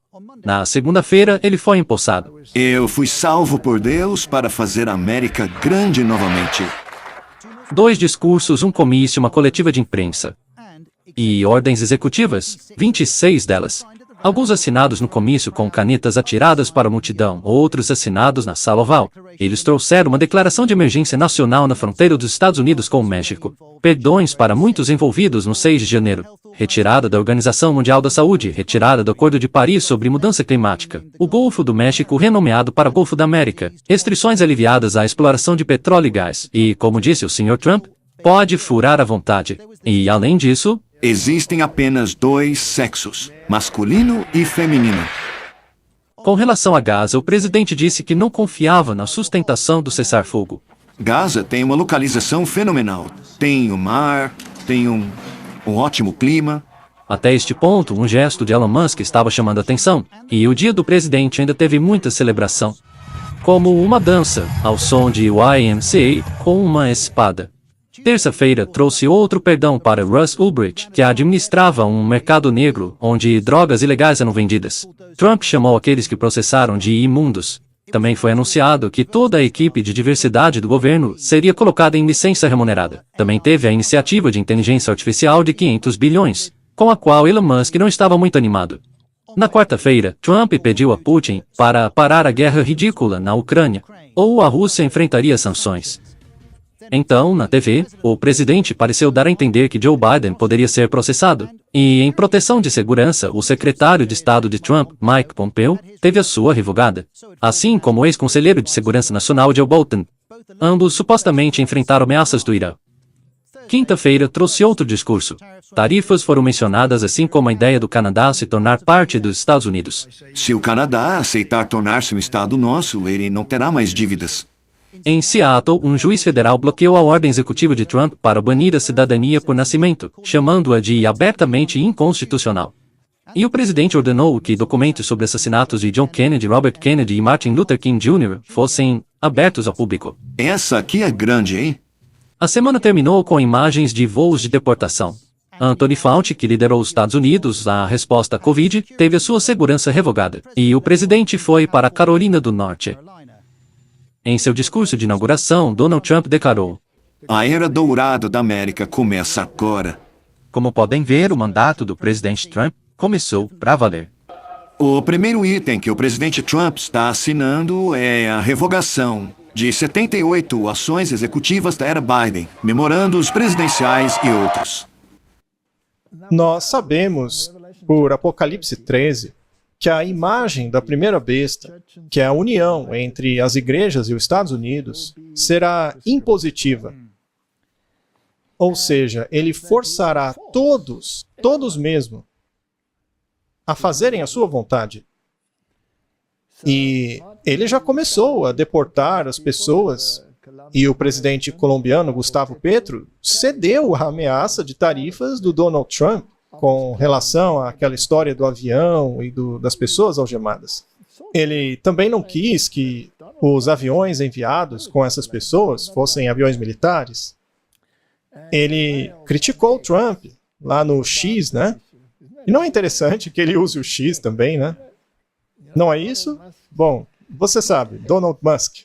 Na segunda-feira, ele foi empossado. Eu fui salvo por Deus para fazer a América grande novamente. 2 discursos, um comício, uma coletiva de imprensa. E ordens executivas, 26 delas. Alguns assinados no comício com canetas atiradas para a multidão, outros assinados na sala oval. Eles trouxeram uma declaração de emergência nacional na fronteira dos Estados Unidos com o México. Perdões para muitos envolvidos no 6 de janeiro. Retirada da Organização Mundial da Saúde, retirada do Acordo de Paris sobre mudança climática. O Golfo do México renomeado para Golfo da América. Restrições aliviadas à exploração de petróleo e gás. E, como disse o Sr. Trump, pode furar à vontade. E, além disso, Existem apenas 2 sexos, masculino e feminino. com relação a Gaza, o presidente disse que não confiava na sustentação do cessar-fogo. Gaza tem uma localização fenomenal. Tem o mar, tem um ótimo clima. Até este ponto, um gesto de Elon Musk estava chamando a atenção, e o dia do presidente ainda teve muita celebração. Como uma dança, ao som de YMCA, com uma espada. Terça-feira trouxe outro perdão para Russ Ulbricht, que administrava um mercado negro, onde drogas ilegais eram vendidas. Trump chamou aqueles que processaram de imundos. Também foi anunciado que toda a equipe de diversidade do governo seria colocada em licença remunerada. Também teve a iniciativa de inteligência artificial de 500 bilhões, com a qual Elon Musk não estava muito animado. Na quarta-feira, Trump pediu a Putin para parar a guerra ridícula na Ucrânia, ou a Rússia enfrentaria sanções. Então, na TV, o presidente pareceu dar a entender que Joe Biden poderia ser processado. E, em proteção de segurança, o secretário de Estado de Trump, Mike Pompeo, teve a sua revogada. Assim como o ex-conselheiro de Segurança Nacional Joe Bolton. Ambos supostamente enfrentaram ameaças do Irã. Quinta-feira trouxe outro discurso. Tarifas foram mencionadas, assim como a ideia do Canadá se tornar parte dos Estados Unidos. Se o Canadá aceitar tornar-se um estado nosso, ele não terá mais dívidas. Em Seattle, um juiz federal bloqueou a ordem executiva de Trump para banir a cidadania por nascimento, chamando-a de abertamente inconstitucional. E o presidente ordenou que documentos sobre assassinatos de John Kennedy, Robert Kennedy e Martin Luther King Jr. fossem abertos ao público. Essa aqui é grande, hein? A semana terminou com imagens de voos de deportação. Anthony Fauci, que liderou os Estados Unidos à resposta à Covid, teve a sua segurança revogada, e o presidente foi para a Carolina do Norte. Em seu discurso de inauguração, Donald Trump declarou: A era dourada da América começa agora. Como podem ver, o mandato do presidente Trump começou para valer. O primeiro item que o presidente Trump está assinando é a revogação de 78 ações executivas da era Biden, memorandos presidenciais e outros. Nós sabemos, por Apocalipse 13, que a imagem da primeira besta, que é a união entre as igrejas e os Estados Unidos, será impositiva. Ou seja, ele forçará todos mesmo, a fazerem a sua vontade. E ele já começou a deportar as pessoas, e o presidente colombiano Gustavo Petro cedeu à ameaça de tarifas do Donald Trump com relação àquela história do avião e das pessoas algemadas. Ele também não quis que os aviões enviados com essas pessoas fossem aviões militares. Ele criticou o Trump lá no X, né? E não é interessante que ele use o X também, né? Não é isso? Bom, você sabe, Donald Musk.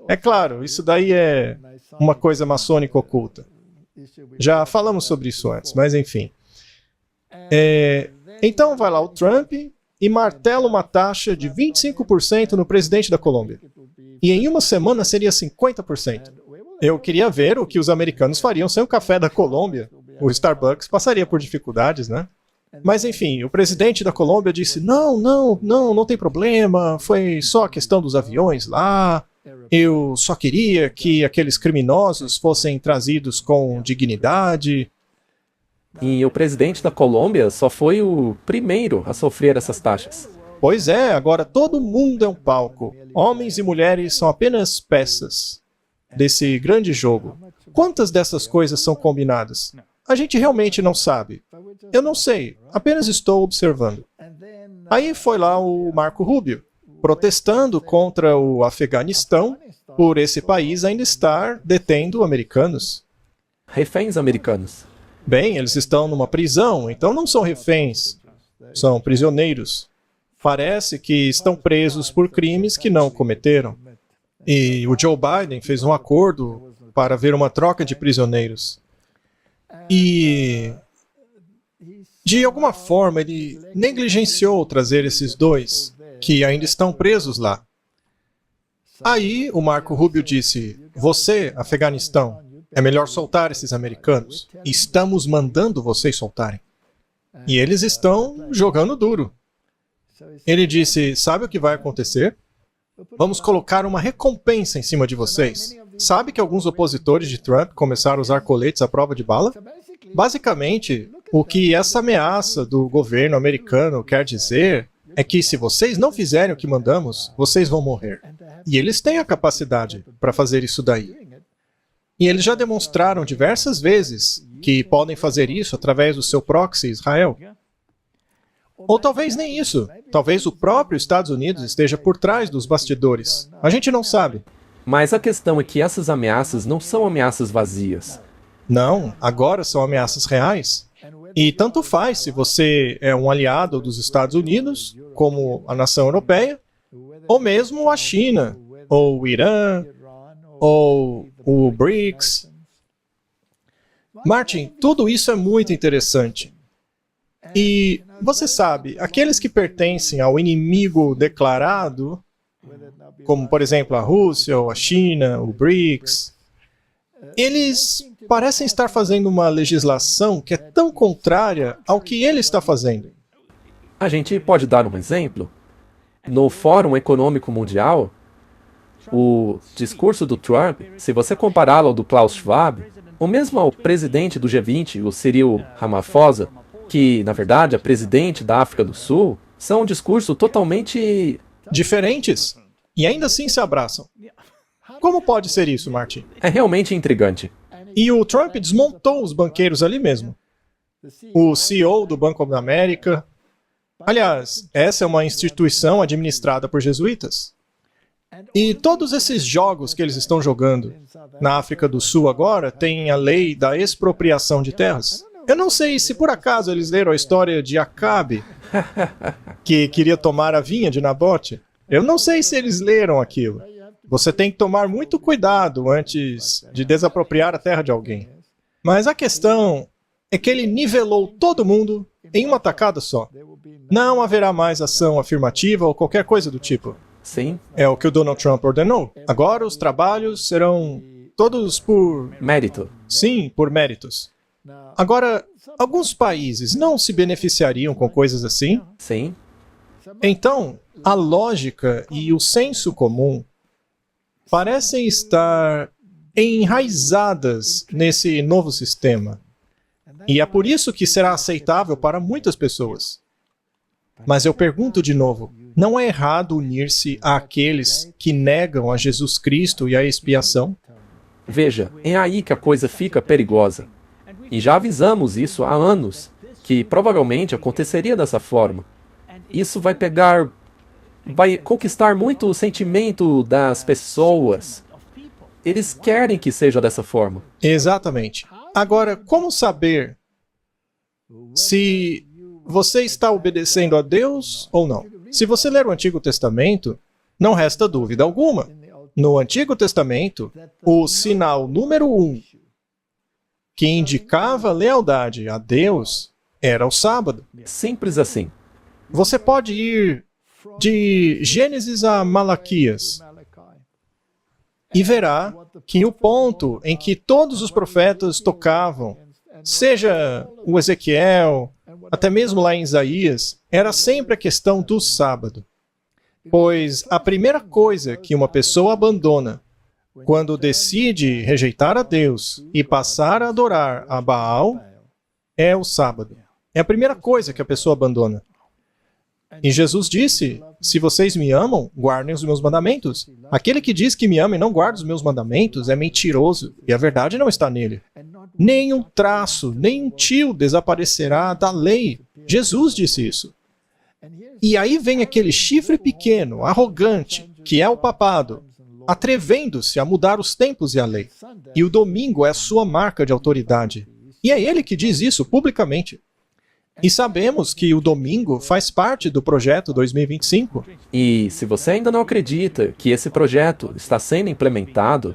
É claro, isso daí é uma coisa maçônica oculta. Já falamos sobre isso antes, mas enfim. Então vai lá o Trump e martela uma taxa de 25% no presidente da Colômbia. E em uma semana seria 50%. Eu queria ver o que os americanos fariam sem o café da Colômbia. O Starbucks passaria por dificuldades, né? Mas enfim, o presidente da Colômbia disse: não tem problema, foi só a questão dos aviões lá. Eu só queria que aqueles criminosos fossem trazidos com dignidade. E o presidente da Colômbia só foi o primeiro a sofrer essas taxas. Pois é, agora todo mundo é um palco. Homens e mulheres são apenas peças desse grande jogo. Quantas dessas coisas são combinadas? A gente realmente não sabe. Eu não sei, apenas estou observando. Aí foi lá o Marco Rubio, protestando contra o Afeganistão por esse país ainda estar detendo americanos. Reféns americanos. Bem, eles estão numa prisão, então não são reféns, são prisioneiros. Parece que estão presos por crimes que não cometeram. E o Joe Biden fez um acordo para haver uma troca de prisioneiros. E, de alguma forma, ele negligenciou trazer esses dois, que ainda estão presos lá. Aí o Marco Rubio disse: você, Afeganistão, é melhor soltar esses americanos. Estamos mandando vocês soltarem. E eles estão jogando duro. Ele disse: sabe o que vai acontecer? Vamos colocar uma recompensa em cima de vocês. Sabe que alguns opositores de Trump começaram a usar coletes à prova de bala? Basicamente, o que essa ameaça do governo americano quer dizer é que se vocês não fizerem o que mandamos, vocês vão morrer. E eles têm a capacidade para fazer isso daí. E eles já demonstraram diversas vezes que podem fazer isso através do seu proxy Israel. Ou talvez nem isso. Talvez o próprio Estados Unidos esteja por trás dos bastidores. A gente não sabe. Mas a questão é que essas ameaças não são ameaças vazias. Não, agora são ameaças reais. E tanto faz se você é um aliado dos Estados Unidos, como a nação europeia, ou mesmo a China, ou o Irã, ou o BRICS. Martin, tudo isso é muito interessante. E você sabe, aqueles que pertencem ao inimigo declarado, como por exemplo a Rússia, ou a China, o BRICS, eles parecem estar fazendo uma legislação que é tão contrária ao que ele está fazendo. A gente pode dar um exemplo? No Fórum Econômico Mundial, o discurso do Trump, se você compará-lo ao do Klaus Schwab, ou mesmo ao presidente do G20, o Cyril Ramaphosa, que, na verdade, é presidente da África do Sul, são um discurso totalmente diferentes, e ainda assim se abraçam. Como pode ser isso, Martin? É realmente intrigante. E o Trump desmontou os banqueiros ali mesmo. O CEO do Banco da América. Aliás, essa é uma instituição administrada por jesuítas. E todos esses jogos que eles estão jogando na África do Sul agora têm a lei da expropriação de terras. Eu não sei se por acaso eles leram a história de Acabe, que queria tomar a vinha de Nabote. Eu não sei se eles leram aquilo. Você tem que tomar muito cuidado antes de desapropriar a terra de alguém. Mas a questão é que ele nivelou todo mundo em uma tacada só. Não haverá mais ação afirmativa ou qualquer coisa do tipo. Sim. É o que o Donald Trump ordenou. Agora os trabalhos serão todos por... Mérito. Sim, por méritos. Agora, alguns países não se beneficiariam com coisas assim? Sim. Então, a lógica e o senso comum parecem estar enraizadas nesse novo sistema. E é por isso que será aceitável para muitas pessoas. Mas eu pergunto de novo, não é errado unir-se àqueles que negam a Jesus Cristo e a expiação? Veja, é aí que a coisa fica perigosa. E já avisamos isso há anos, que provavelmente aconteceria dessa forma. Isso vai conquistar muito o sentimento das pessoas. Eles querem que seja dessa forma. Exatamente. Agora, como saber se você está obedecendo a Deus ou não? Se você ler o Antigo Testamento, não resta dúvida alguma. No Antigo Testamento, o sinal número 1 que indicava lealdade a Deus era o sábado. Simples assim. Você pode ir de Gênesis a Malaquias e verá que o ponto em que todos os profetas tocavam, seja o Ezequiel, até mesmo lá em Isaías, era sempre a questão do sábado. Pois a primeira coisa que uma pessoa abandona quando decide rejeitar a Deus e passar a adorar a Baal é o sábado. É a primeira coisa que a pessoa abandona. E Jesus disse, se vocês me amam, guardem os meus mandamentos. Aquele que diz que me ama e não guarda os meus mandamentos é mentiroso, e a verdade não está nele. Nem um traço, nem um tio desaparecerá da lei. Jesus disse isso. E aí vem aquele chifre pequeno, arrogante, que é o papado, atrevendo-se a mudar os tempos e a lei. E o domingo é a sua marca de autoridade. E é ele que diz isso publicamente. E sabemos que o domingo faz parte do projeto 2025. E se você ainda não acredita que esse projeto está sendo implementado,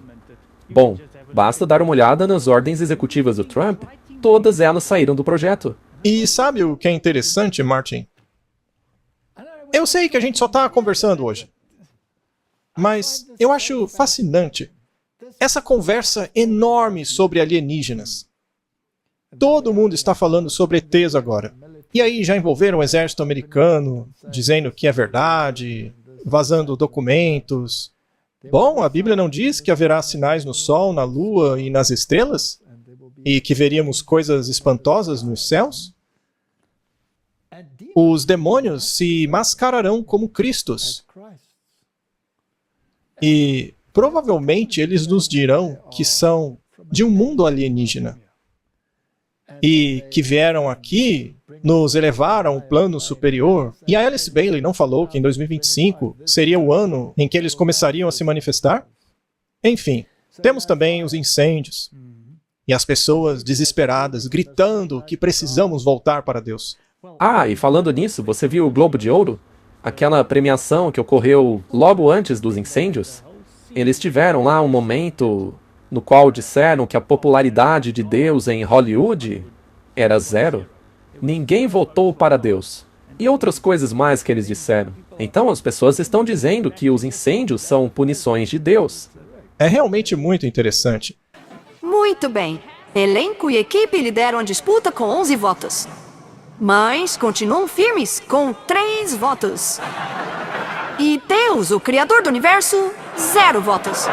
bom, basta dar uma olhada nas ordens executivas do Trump. Todas elas saíram do projeto. E sabe o que é interessante, Martin? Eu sei que a gente só está conversando hoje. Mas eu acho fascinante essa conversa enorme sobre alienígenas. Todo mundo está falando sobre ETs agora. E aí já envolveram o exército americano, dizendo que é verdade, vazando documentos. Bom, a Bíblia não diz que haverá sinais no sol, na lua e nas estrelas? E que veríamos coisas espantosas nos céus? Os demônios se mascararão como Cristos. E provavelmente eles nos dirão que são de um mundo alienígena. E que vieram aqui nos elevar a um plano superior. E a Alice Bailey não falou que em 2025 seria o ano em que eles começariam a se manifestar? Enfim, temos também os incêndios. E as pessoas desesperadas, gritando que precisamos voltar para Deus. Ah, e falando nisso, você viu o Globo de Ouro? Aquela premiação que ocorreu logo antes dos incêndios? Eles tiveram lá um momento no qual disseram que a popularidade de Deus em Hollywood era 0. Ninguém votou para Deus. E outras coisas mais que eles disseram. Então as pessoas estão dizendo que os incêndios são punições de Deus. É realmente muito interessante. Muito bem. Elenco e equipe lideram a disputa com 11 votos. Mas continuam firmes com 3 votos. E Deus, o Criador do Universo, 0 votos.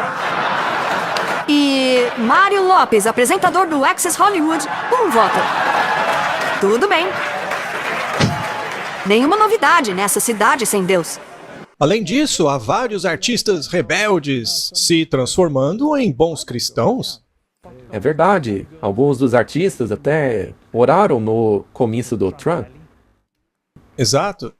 E Mário Lopes, apresentador do Access Hollywood, 1 voto. Tudo bem. Nenhuma novidade nessa cidade sem Deus. Além disso, há vários artistas rebeldes se transformando em bons cristãos. É verdade, alguns dos artistas até oraram no comício do Trump. Exato.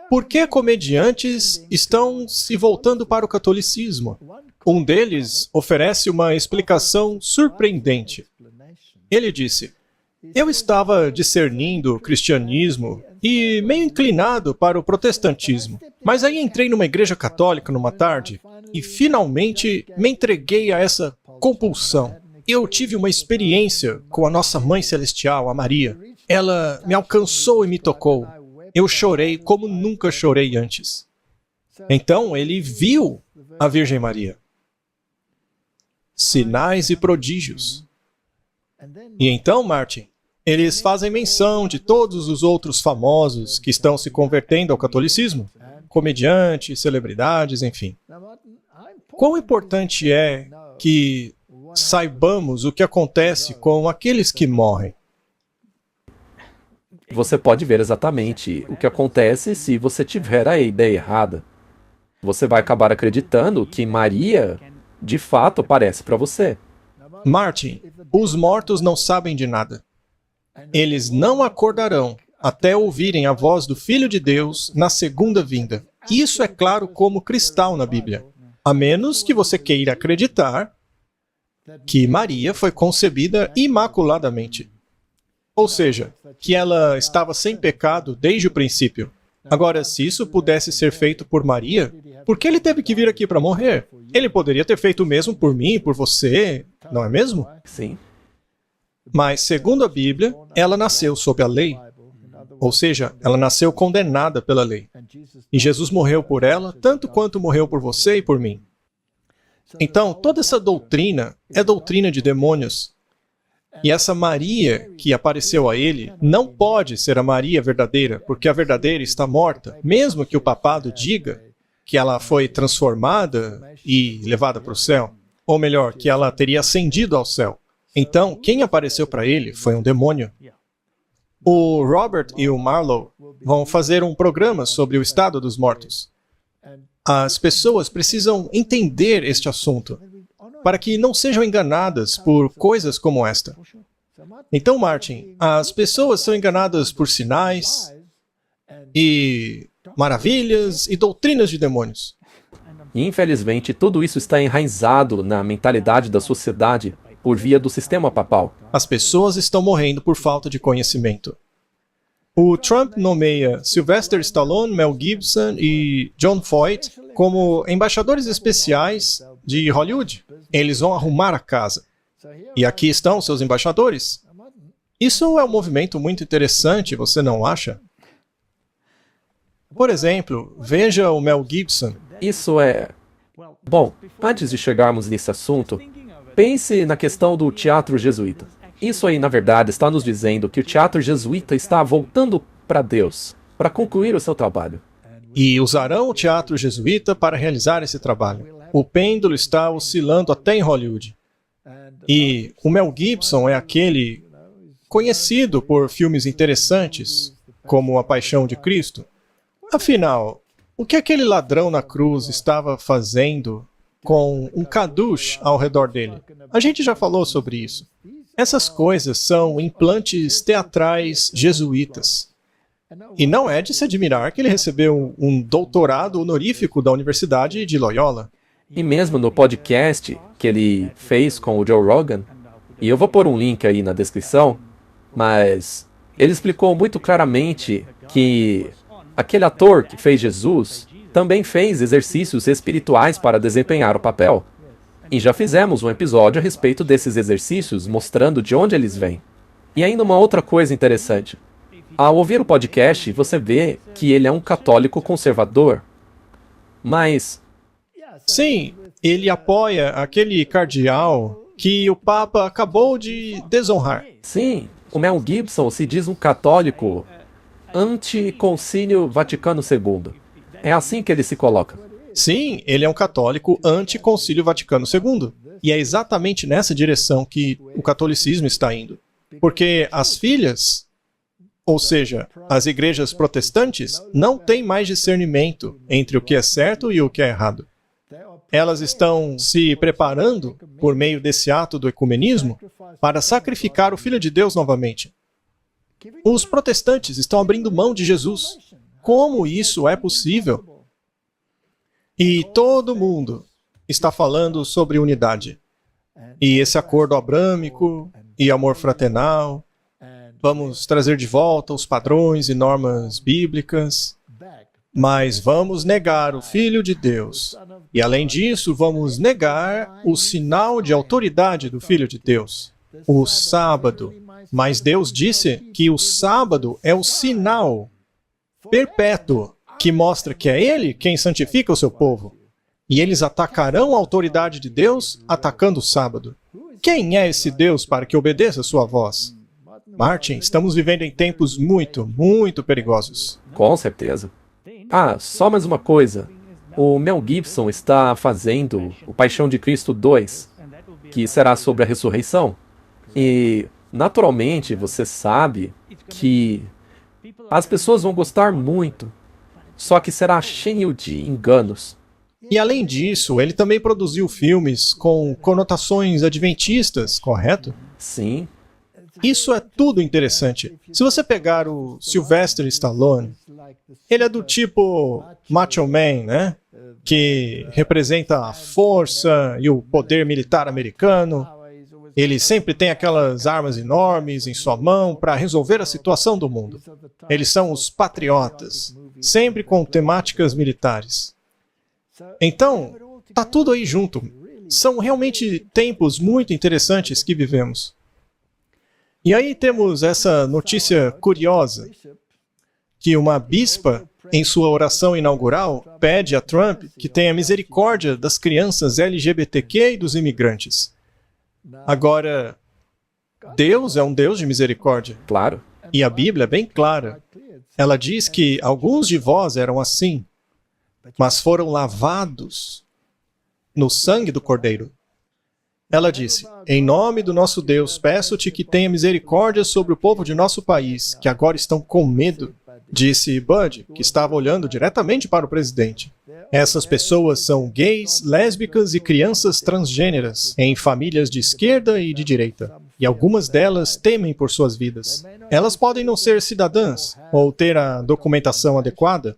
Por que comediantes estão se voltando para o catolicismo? Um deles oferece uma explicação surpreendente. Ele disse: eu estava discernindo o cristianismo e meio inclinado para o protestantismo. Mas aí entrei numa igreja católica numa tarde e finalmente me entreguei a essa compulsão. Eu tive uma experiência com a nossa Mãe Celestial, a Maria. Ela me alcançou e me tocou. Eu chorei como nunca chorei antes. Então ele viu a Virgem Maria. Sinais e prodígios. E então, Martin, eles fazem menção de todos os outros famosos que estão se convertendo ao catolicismo. Comediantes, celebridades, enfim. Quão importante é que saibamos o que acontece com aqueles que morrem? Você pode ver exatamente o que acontece se você tiver a ideia errada. Você vai acabar acreditando que Maria, de fato, aparece para você. Martin, os mortos não sabem de nada. Eles não acordarão até ouvirem a voz do Filho de Deus na segunda vinda. Isso é claro como cristal na Bíblia. A menos que você queira acreditar que Maria foi concebida imaculadamente. Ou seja, que ela estava sem pecado desde o princípio. Agora, se isso pudesse ser feito por Maria, por que ele teve que vir aqui para morrer? Ele poderia ter feito o mesmo por mim e por você, não é mesmo? Sim. Mas, segundo a Bíblia, ela nasceu sob a lei. Ou seja, ela nasceu condenada pela lei. E Jesus morreu por ela, tanto quanto morreu por você e por mim. Então, toda essa doutrina é doutrina de demônios. E essa Maria que apareceu a ele não pode ser a Maria verdadeira, porque a verdadeira está morta, mesmo que o papado diga que ela foi transformada e levada para o céu. Ou melhor, que ela teria ascendido ao céu. Então, quem apareceu para ele foi um demônio. O Robert e o Marlowe vão fazer um programa sobre o estado dos mortos. As pessoas precisam entender este assunto, para que não sejam enganadas por coisas como esta. Então, Martin, as pessoas são enganadas por sinais e maravilhas e doutrinas de demônios. E, infelizmente, tudo isso está enraizado na mentalidade da sociedade por via do sistema papal. As pessoas estão morrendo por falta de conhecimento. O Trump nomeia Sylvester Stallone, Mel Gibson e John Voight como embaixadores especiais de Hollywood. Eles vão arrumar a casa. E aqui estão seus embaixadores. Isso é um movimento muito interessante, você não acha? Por exemplo, veja o Mel Gibson. Isso é... Bom, antes de chegarmos nesse assunto, pense na questão do teatro jesuíta. Isso aí, na verdade, está nos dizendo que o teatro jesuíta está voltando para Deus, para concluir o seu trabalho. E usarão o teatro jesuíta para realizar esse trabalho. O pêndulo está oscilando até em Hollywood. E o Mel Gibson é aquele conhecido por filmes interessantes, como A Paixão de Cristo. Afinal, o que aquele ladrão na cruz estava fazendo com um kadush ao redor dele? A gente já falou sobre isso. Essas coisas são implantes teatrais jesuítas. E não é de se admirar que ele recebeu um doutorado honorífico da Universidade de Loyola. E mesmo no podcast que ele fez com o Joe Rogan, e eu vou pôr um link aí na descrição, mas ele explicou muito claramente que aquele ator que fez Jesus também fez exercícios espirituais para desempenhar o papel. E já fizemos um episódio a respeito desses exercícios, mostrando de onde eles vêm. E ainda uma outra coisa interessante. Ao ouvir o podcast, você vê que ele é um católico conservador. Mas... Sim, ele apoia aquele cardeal que o Papa acabou de desonrar. Sim, o Mel Gibson se diz um católico anti-concílio Vaticano II. É assim que ele se coloca. Sim, ele é um católico anti-concílio Vaticano II. E é exatamente nessa direção que o catolicismo está indo. Porque as filhas, ou seja, as igrejas protestantes, não têm mais discernimento entre o que é certo e o que é errado. Elas estão se preparando, por meio desse ato do ecumenismo, para sacrificar o Filho de Deus novamente. Os protestantes estão abrindo mão de Jesus. como isso é possível? E todo mundo está falando sobre unidade. E esse acordo abrâmico e amor fraternal. Vamos trazer de volta os padrões e normas bíblicas. Mas vamos negar o Filho de Deus. E além disso, vamos negar o sinal de autoridade do Filho de Deus, o sábado. Mas Deus disse que o sábado é o sinal perpétuo que mostra que é Ele quem santifica o seu povo. E eles atacarão a autoridade de Deus atacando o sábado. Quem é esse Deus para que obedeça a sua voz? Martin, estamos vivendo em tempos muito, muito perigosos. Com certeza. Ah, só mais uma coisa. O Mel Gibson está fazendo o Paixão de Cristo 2, que será sobre a ressurreição. E, naturalmente, você sabe que as pessoas vão gostar muito, só que será cheio de enganos. E além disso, ele também produziu filmes com conotações adventistas, correto? Sim. Isso é tudo interessante. Se você pegar o Sylvester Stallone, ele é do tipo Macho Man, né? Que representa a força e o poder militar americano. Ele sempre tem aquelas armas enormes em sua mão para resolver a situação do mundo. Eles são os patriotas, sempre com temáticas militares. Então, tá tudo aí junto. São realmente tempos muito interessantes que vivemos. E aí temos essa notícia curiosa, que uma bispa, em sua oração inaugural, pede a Trump que tenha misericórdia das crianças LGBTQ e dos imigrantes. Agora, Deus é um Deus de misericórdia. Claro. E a Bíblia é bem clara. Ela diz que alguns de vós eram assim, mas foram lavados no sangue do Cordeiro. Ela disse, em nome do nosso Deus, peço-te que tenha misericórdia sobre o povo de nosso país, que agora estão com medo. Disse Bud, que estava olhando diretamente para o presidente. Essas pessoas são gays, lésbicas e crianças transgêneras, em famílias de esquerda e de direita. E algumas delas temem por suas vidas. Elas podem não ser cidadãs, ou ter a documentação adequada,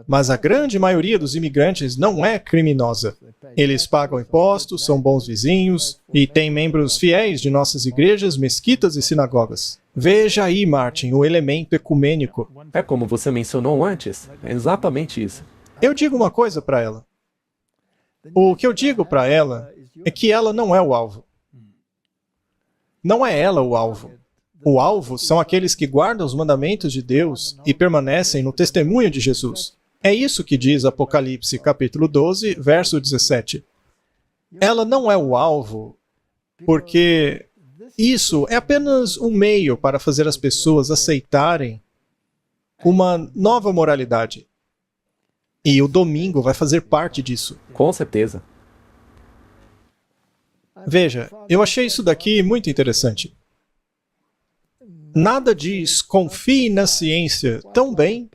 mas a grande maioria dos imigrantes não é criminosa. Eles pagam impostos, são bons vizinhos e têm membros fiéis de nossas igrejas, mesquitas e sinagogas. Veja aí, Martin, o elemento ecumênico. É como você mencionou antes. É exatamente isso. Eu digo uma coisa para ela. O que eu digo para ela é que ela não é o alvo. Não é ela o alvo. O alvo são aqueles que guardam os mandamentos de Deus e permanecem no testemunho de Jesus. É isso que diz Apocalipse capítulo 12, verso 17. Ela não é o alvo, porque isso é apenas um meio para fazer as pessoas aceitarem uma nova moralidade. E o domingo vai fazer parte disso. Com certeza. Veja, eu achei isso daqui muito interessante. Nada diz confie na ciência tão bem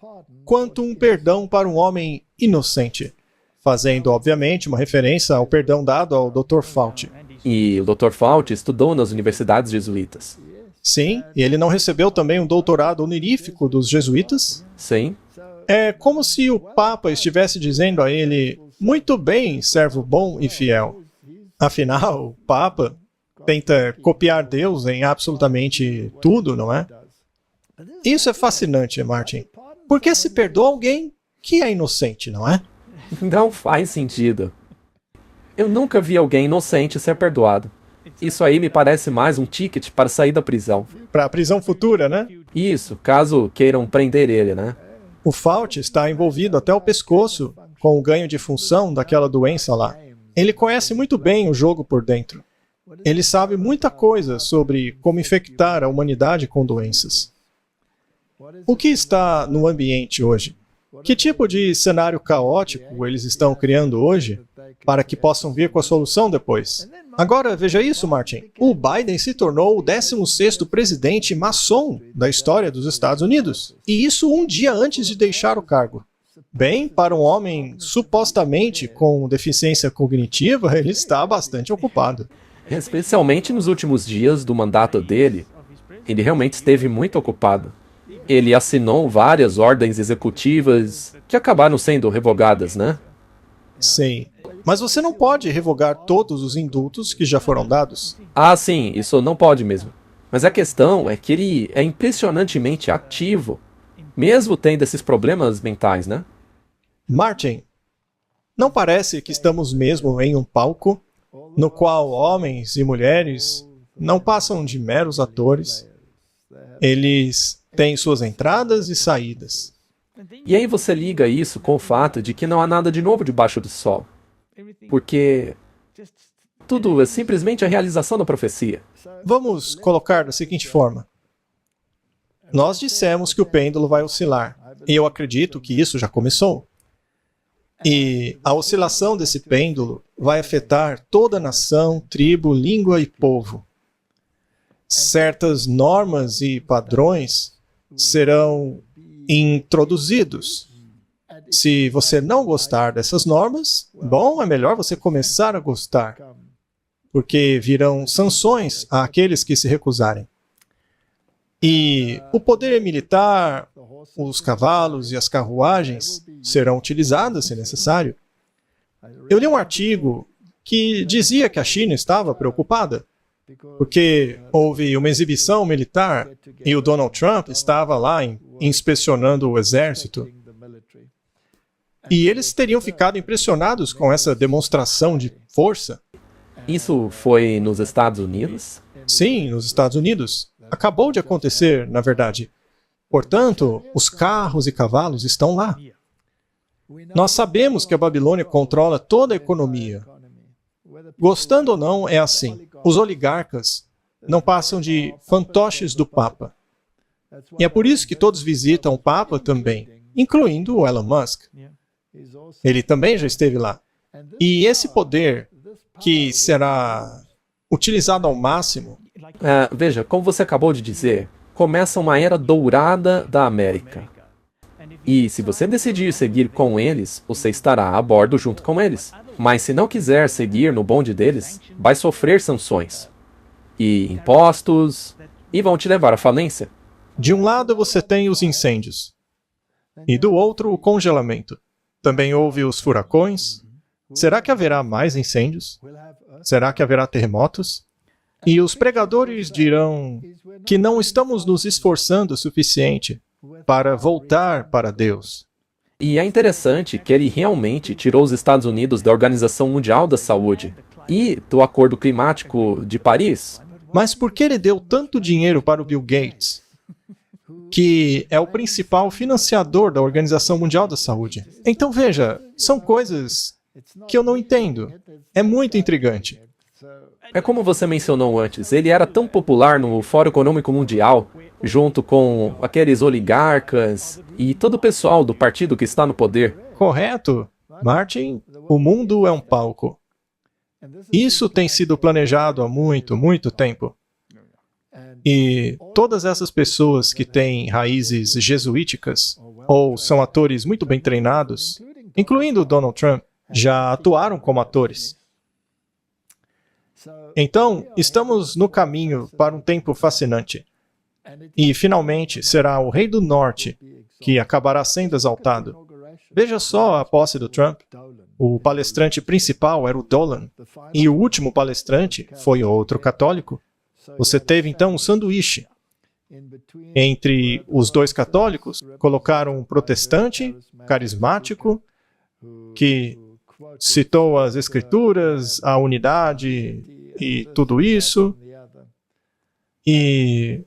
quanto um perdão para um homem inocente, fazendo, obviamente, uma referência ao perdão dado ao Dr. Fauci. E o Dr. Fauci estudou nas universidades jesuítas. Sim, e ele não recebeu também um doutorado honorífico dos jesuítas? Sim. É como se o Papa estivesse dizendo a ele, muito bem, servo bom e fiel. Afinal, o Papa tenta copiar Deus em absolutamente tudo, não é? Isso é fascinante, Martin. Porque se perdoa alguém que é inocente, não é? Não faz sentido. Eu nunca vi alguém inocente ser perdoado. Isso aí me parece mais um ticket para sair da prisão. Para a prisão futura, né? Isso, caso queiram prender ele, né? O Fauci está envolvido até o pescoço com o ganho de função daquela doença lá. Ele conhece muito bem o jogo por dentro. Ele sabe muita coisa sobre como infectar a humanidade com doenças. O que está no ambiente hoje? Que tipo de cenário caótico eles estão criando hoje para que possam vir com a solução depois? Agora, veja isso, Martin. O Biden se tornou o 16º presidente maçom da história dos Estados Unidos. E isso um dia antes de deixar o cargo. Bem, para um homem supostamente com deficiência cognitiva, ele está bastante ocupado. Especialmente nos últimos dias do mandato dele, ele realmente esteve muito ocupado. Ele assinou várias ordens executivas que acabaram sendo revogadas, né? Sim. Mas você não pode revogar todos os indultos que já foram dados. Ah, sim, isso não pode mesmo. Mas a questão é que ele é impressionantemente ativo, mesmo tendo esses problemas mentais, né? Martin, não parece que estamos mesmo em um palco no qual homens e mulheres não passam de meros atores? Eles têm suas entradas e saídas. E aí você liga isso com o fato de que não há nada de novo debaixo do sol. Porque tudo é simplesmente a realização da profecia. Vamos colocar da seguinte forma. Nós dissemos que o pêndulo vai oscilar, e eu acredito que isso já começou. E a oscilação desse pêndulo vai afetar toda a nação, tribo, língua e povo. Certas normas e padrões serão introduzidos. Se você não gostar dessas normas, bom, é melhor você começar a gostar, porque virão sanções àqueles que se recusarem. E o poder militar, os cavalos e as carruagens serão utilizados se necessário. Eu li um artigo que dizia que a China estava preocupada, porque houve uma exibição militar e o Donald Trump estava lá inspecionando o exército. E eles teriam ficado impressionados com essa demonstração de força. Isso foi nos Estados Unidos? Sim, nos Estados Unidos. Acabou de acontecer, na verdade. Portanto, os carros e cavalos estão lá. Nós sabemos que a Babilônia controla toda a economia. Gostando ou não, é assim. Os oligarcas não passam de fantoches do Papa. E é por isso que todos visitam o Papa também, incluindo o Elon Musk. Ele também já esteve lá. E esse poder, que será utilizado ao máximo... Veja, como você acabou de dizer, começa uma era dourada da América. E se você decidir seguir com eles, você estará a bordo junto com eles. Mas se não quiser seguir no bonde deles, vai sofrer sanções. E impostos, e vão te levar à falência. De um lado você tem os incêndios, e do outro o congelamento. Também houve os furacões. Será que haverá mais incêndios? Será que haverá terremotos? E os pregadores dirão que não estamos nos esforçando o suficiente para voltar para Deus. E é interessante que ele realmente tirou os Estados Unidos da Organização Mundial da Saúde e do Acordo Climático de Paris. Mas por que ele deu tanto dinheiro para o Bill Gates, que é o principal financiador da Organização Mundial da Saúde? Então veja, são coisas que eu não entendo. É muito intrigante. É como você mencionou antes, ele era tão popular no Fórum Econômico Mundial, junto com aqueles oligarcas e todo o pessoal do partido que está no poder. Correto. Martin, o mundo é um palco. Isso tem sido planejado há muito, muito tempo. E todas essas pessoas que têm raízes jesuíticas, ou são atores muito bem treinados, incluindo Donald Trump, já atuaram como atores. Então, estamos no caminho para um tempo fascinante. E, finalmente, será o Rei do Norte que acabará sendo exaltado. Veja só a posse do Trump. O palestrante principal era o Dolan, e o último palestrante foi outro católico. Você teve, então, um sanduíche. Entre os dois católicos, colocaram um protestante, carismático, que citou as Escrituras, a unidade e tudo isso. E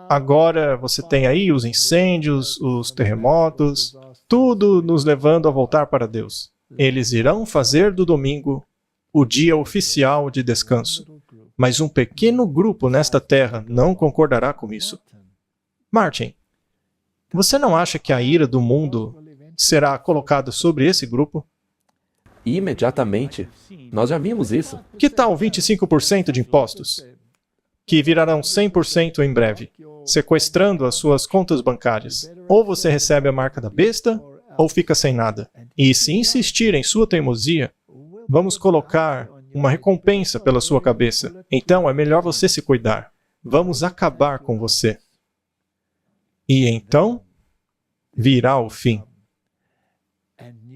agora você tem aí os incêndios, os terremotos, tudo nos levando a voltar para Deus. Eles irão fazer do domingo o dia oficial de descanso. Mas um pequeno grupo nesta terra não concordará com isso. Martin, você não acha que a ira do mundo será colocada sobre esse grupo? Imediatamente. Nós já vimos isso. Que tal 25% de impostos? Que virarão 100% em breve, sequestrando as suas contas bancárias. Ou você recebe a marca da besta, ou fica sem nada. E se insistir em sua teimosia, vamos colocar uma recompensa pela sua cabeça. Então é melhor você se cuidar. Vamos acabar com você. E então virá o fim.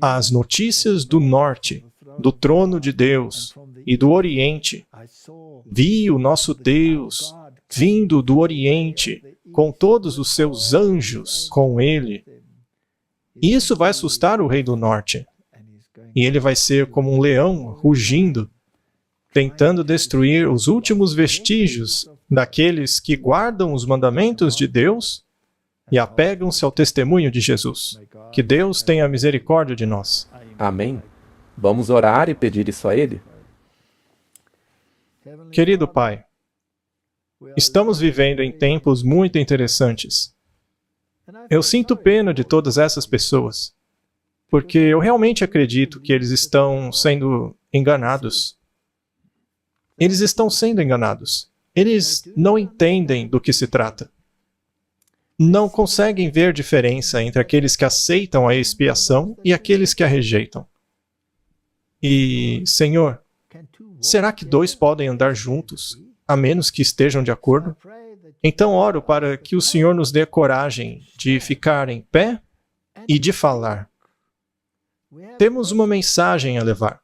As notícias do norte, do trono de Deus e do Oriente. Vi o nosso Deus vindo do Oriente, com todos os seus anjos com ele. Isso vai assustar o rei do norte. E ele vai ser como um leão rugindo, tentando destruir os últimos vestígios daqueles que guardam os mandamentos de Deus e apegam-se ao testemunho de Jesus. Que Deus tenha misericórdia de nós. Amém. Vamos orar e pedir isso a Ele? Querido Pai, estamos vivendo em tempos muito interessantes. Eu sinto pena de todas essas pessoas, porque eu realmente acredito que eles estão sendo enganados. Eles estão sendo enganados. Eles não entendem do que se trata. Não conseguem ver diferença entre aqueles que aceitam a expiação e aqueles que a rejeitam. E, Senhor, será que dois podem andar juntos, a menos que estejam de acordo? Então oro para que o Senhor nos dê coragem de ficar em pé e de falar. Temos uma mensagem a levar.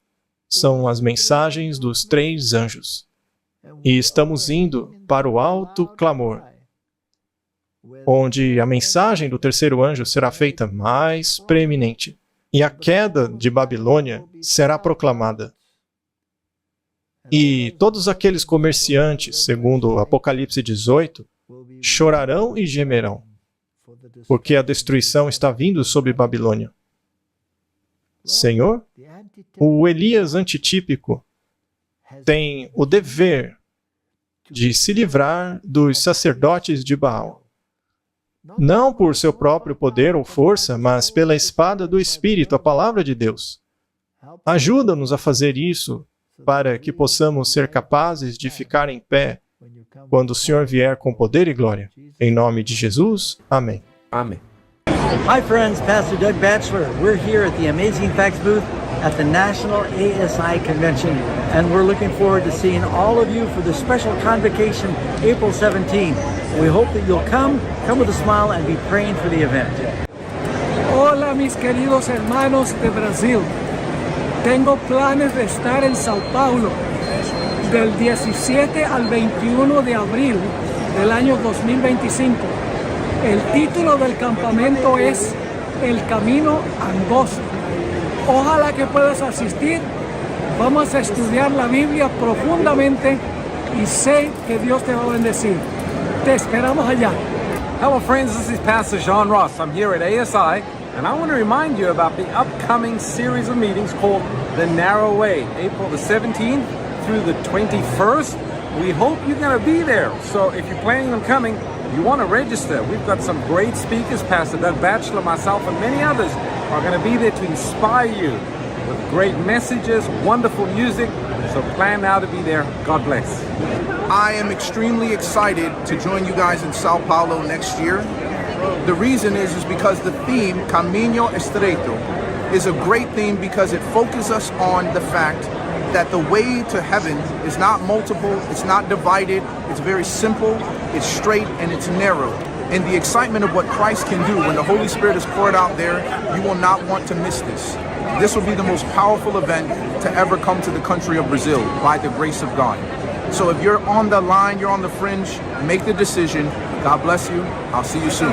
São as mensagens dos 3 anjos. E estamos indo para o alto clamor, onde a mensagem do 3º anjo será feita mais preeminente, e a queda de Babilônia será proclamada. E todos aqueles comerciantes, segundo Apocalipse 18, chorarão e gemerão, porque a destruição está vindo sobre Babilônia. Senhor, o Elias antitípico tem o dever de se livrar dos sacerdotes de Baal. Não por seu próprio poder ou força, mas pela espada do Espírito, a palavra de Deus. Ajuda-nos a fazer isso, para que possamos ser capazes de ficar em pé quando o Senhor vier com poder e glória. Em nome de Jesus, amém. Amém. Hi friends, Pastor Doug Batchelor. We're here at the Amazing Facts booth at the National ASI Convention, and we're looking forward to seeing all of you for the special convocation April 17th. We hope that you'll come with a smile, and be praying for the event. Hola mis queridos hermanos de Brasil. Tengo planes de estar en Sao Paulo del 17 al 21 de abril del año 2025. El título del campamento es El Camino Angosto. Ojalá que puedas asistir. Vamos a estudiar la Biblia profundamente y sé que Dios te va a bendecir. Te esperamos allá. Hello friends, this is Pastor John Ross. I'm here at ASI, and I want to remind you about the upcoming series of meetings called The Narrow Way, April the 17th through the 21st. We hope you're going to be there. So if you're planning on coming, you want to register. We've got some great speakers. Pastor Doug Batchelor, myself, and many others are going to be there to inspire you with great messages, wonderful music. So plan now to be there. God bless. I am extremely excited to join you guys in Sao Paulo next year. The reason is because the theme, Caminho Estreito, is a great theme because it focuses us on the fact that the way to heaven is not multiple, it's not divided, it's very simple, it's straight, and it's narrow. And the excitement of what Christ can do when the Holy Spirit is poured out there, you will not want to miss this. This will be the most powerful event to ever come to the country of Brazil by the grace of God. So if you're on the line, you're on the fringe, make the decision. God bless you. I'll see you soon.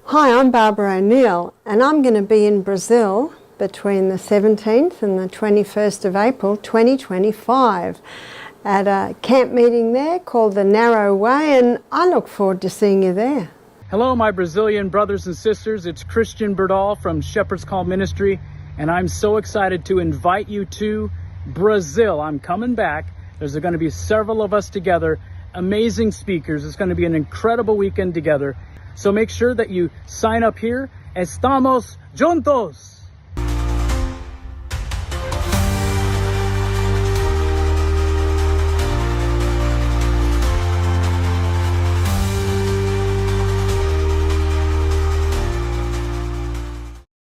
Hi, I'm Barbara O'Neill, and I'm going to be in Brazil between the 17th and the 21st of April 2025 at a camp meeting there called The Narrow Way, and I look forward to seeing you there. Hello, my Brazilian brothers and sisters. It's Christian Berdal from Shepherd's Call Ministry, and I'm so excited to invite you to Brazil. I'm coming back. There's going to be several of us together, amazing speakers. It's going to be an incredible weekend together. So make sure that you sign up here. Estamos juntos!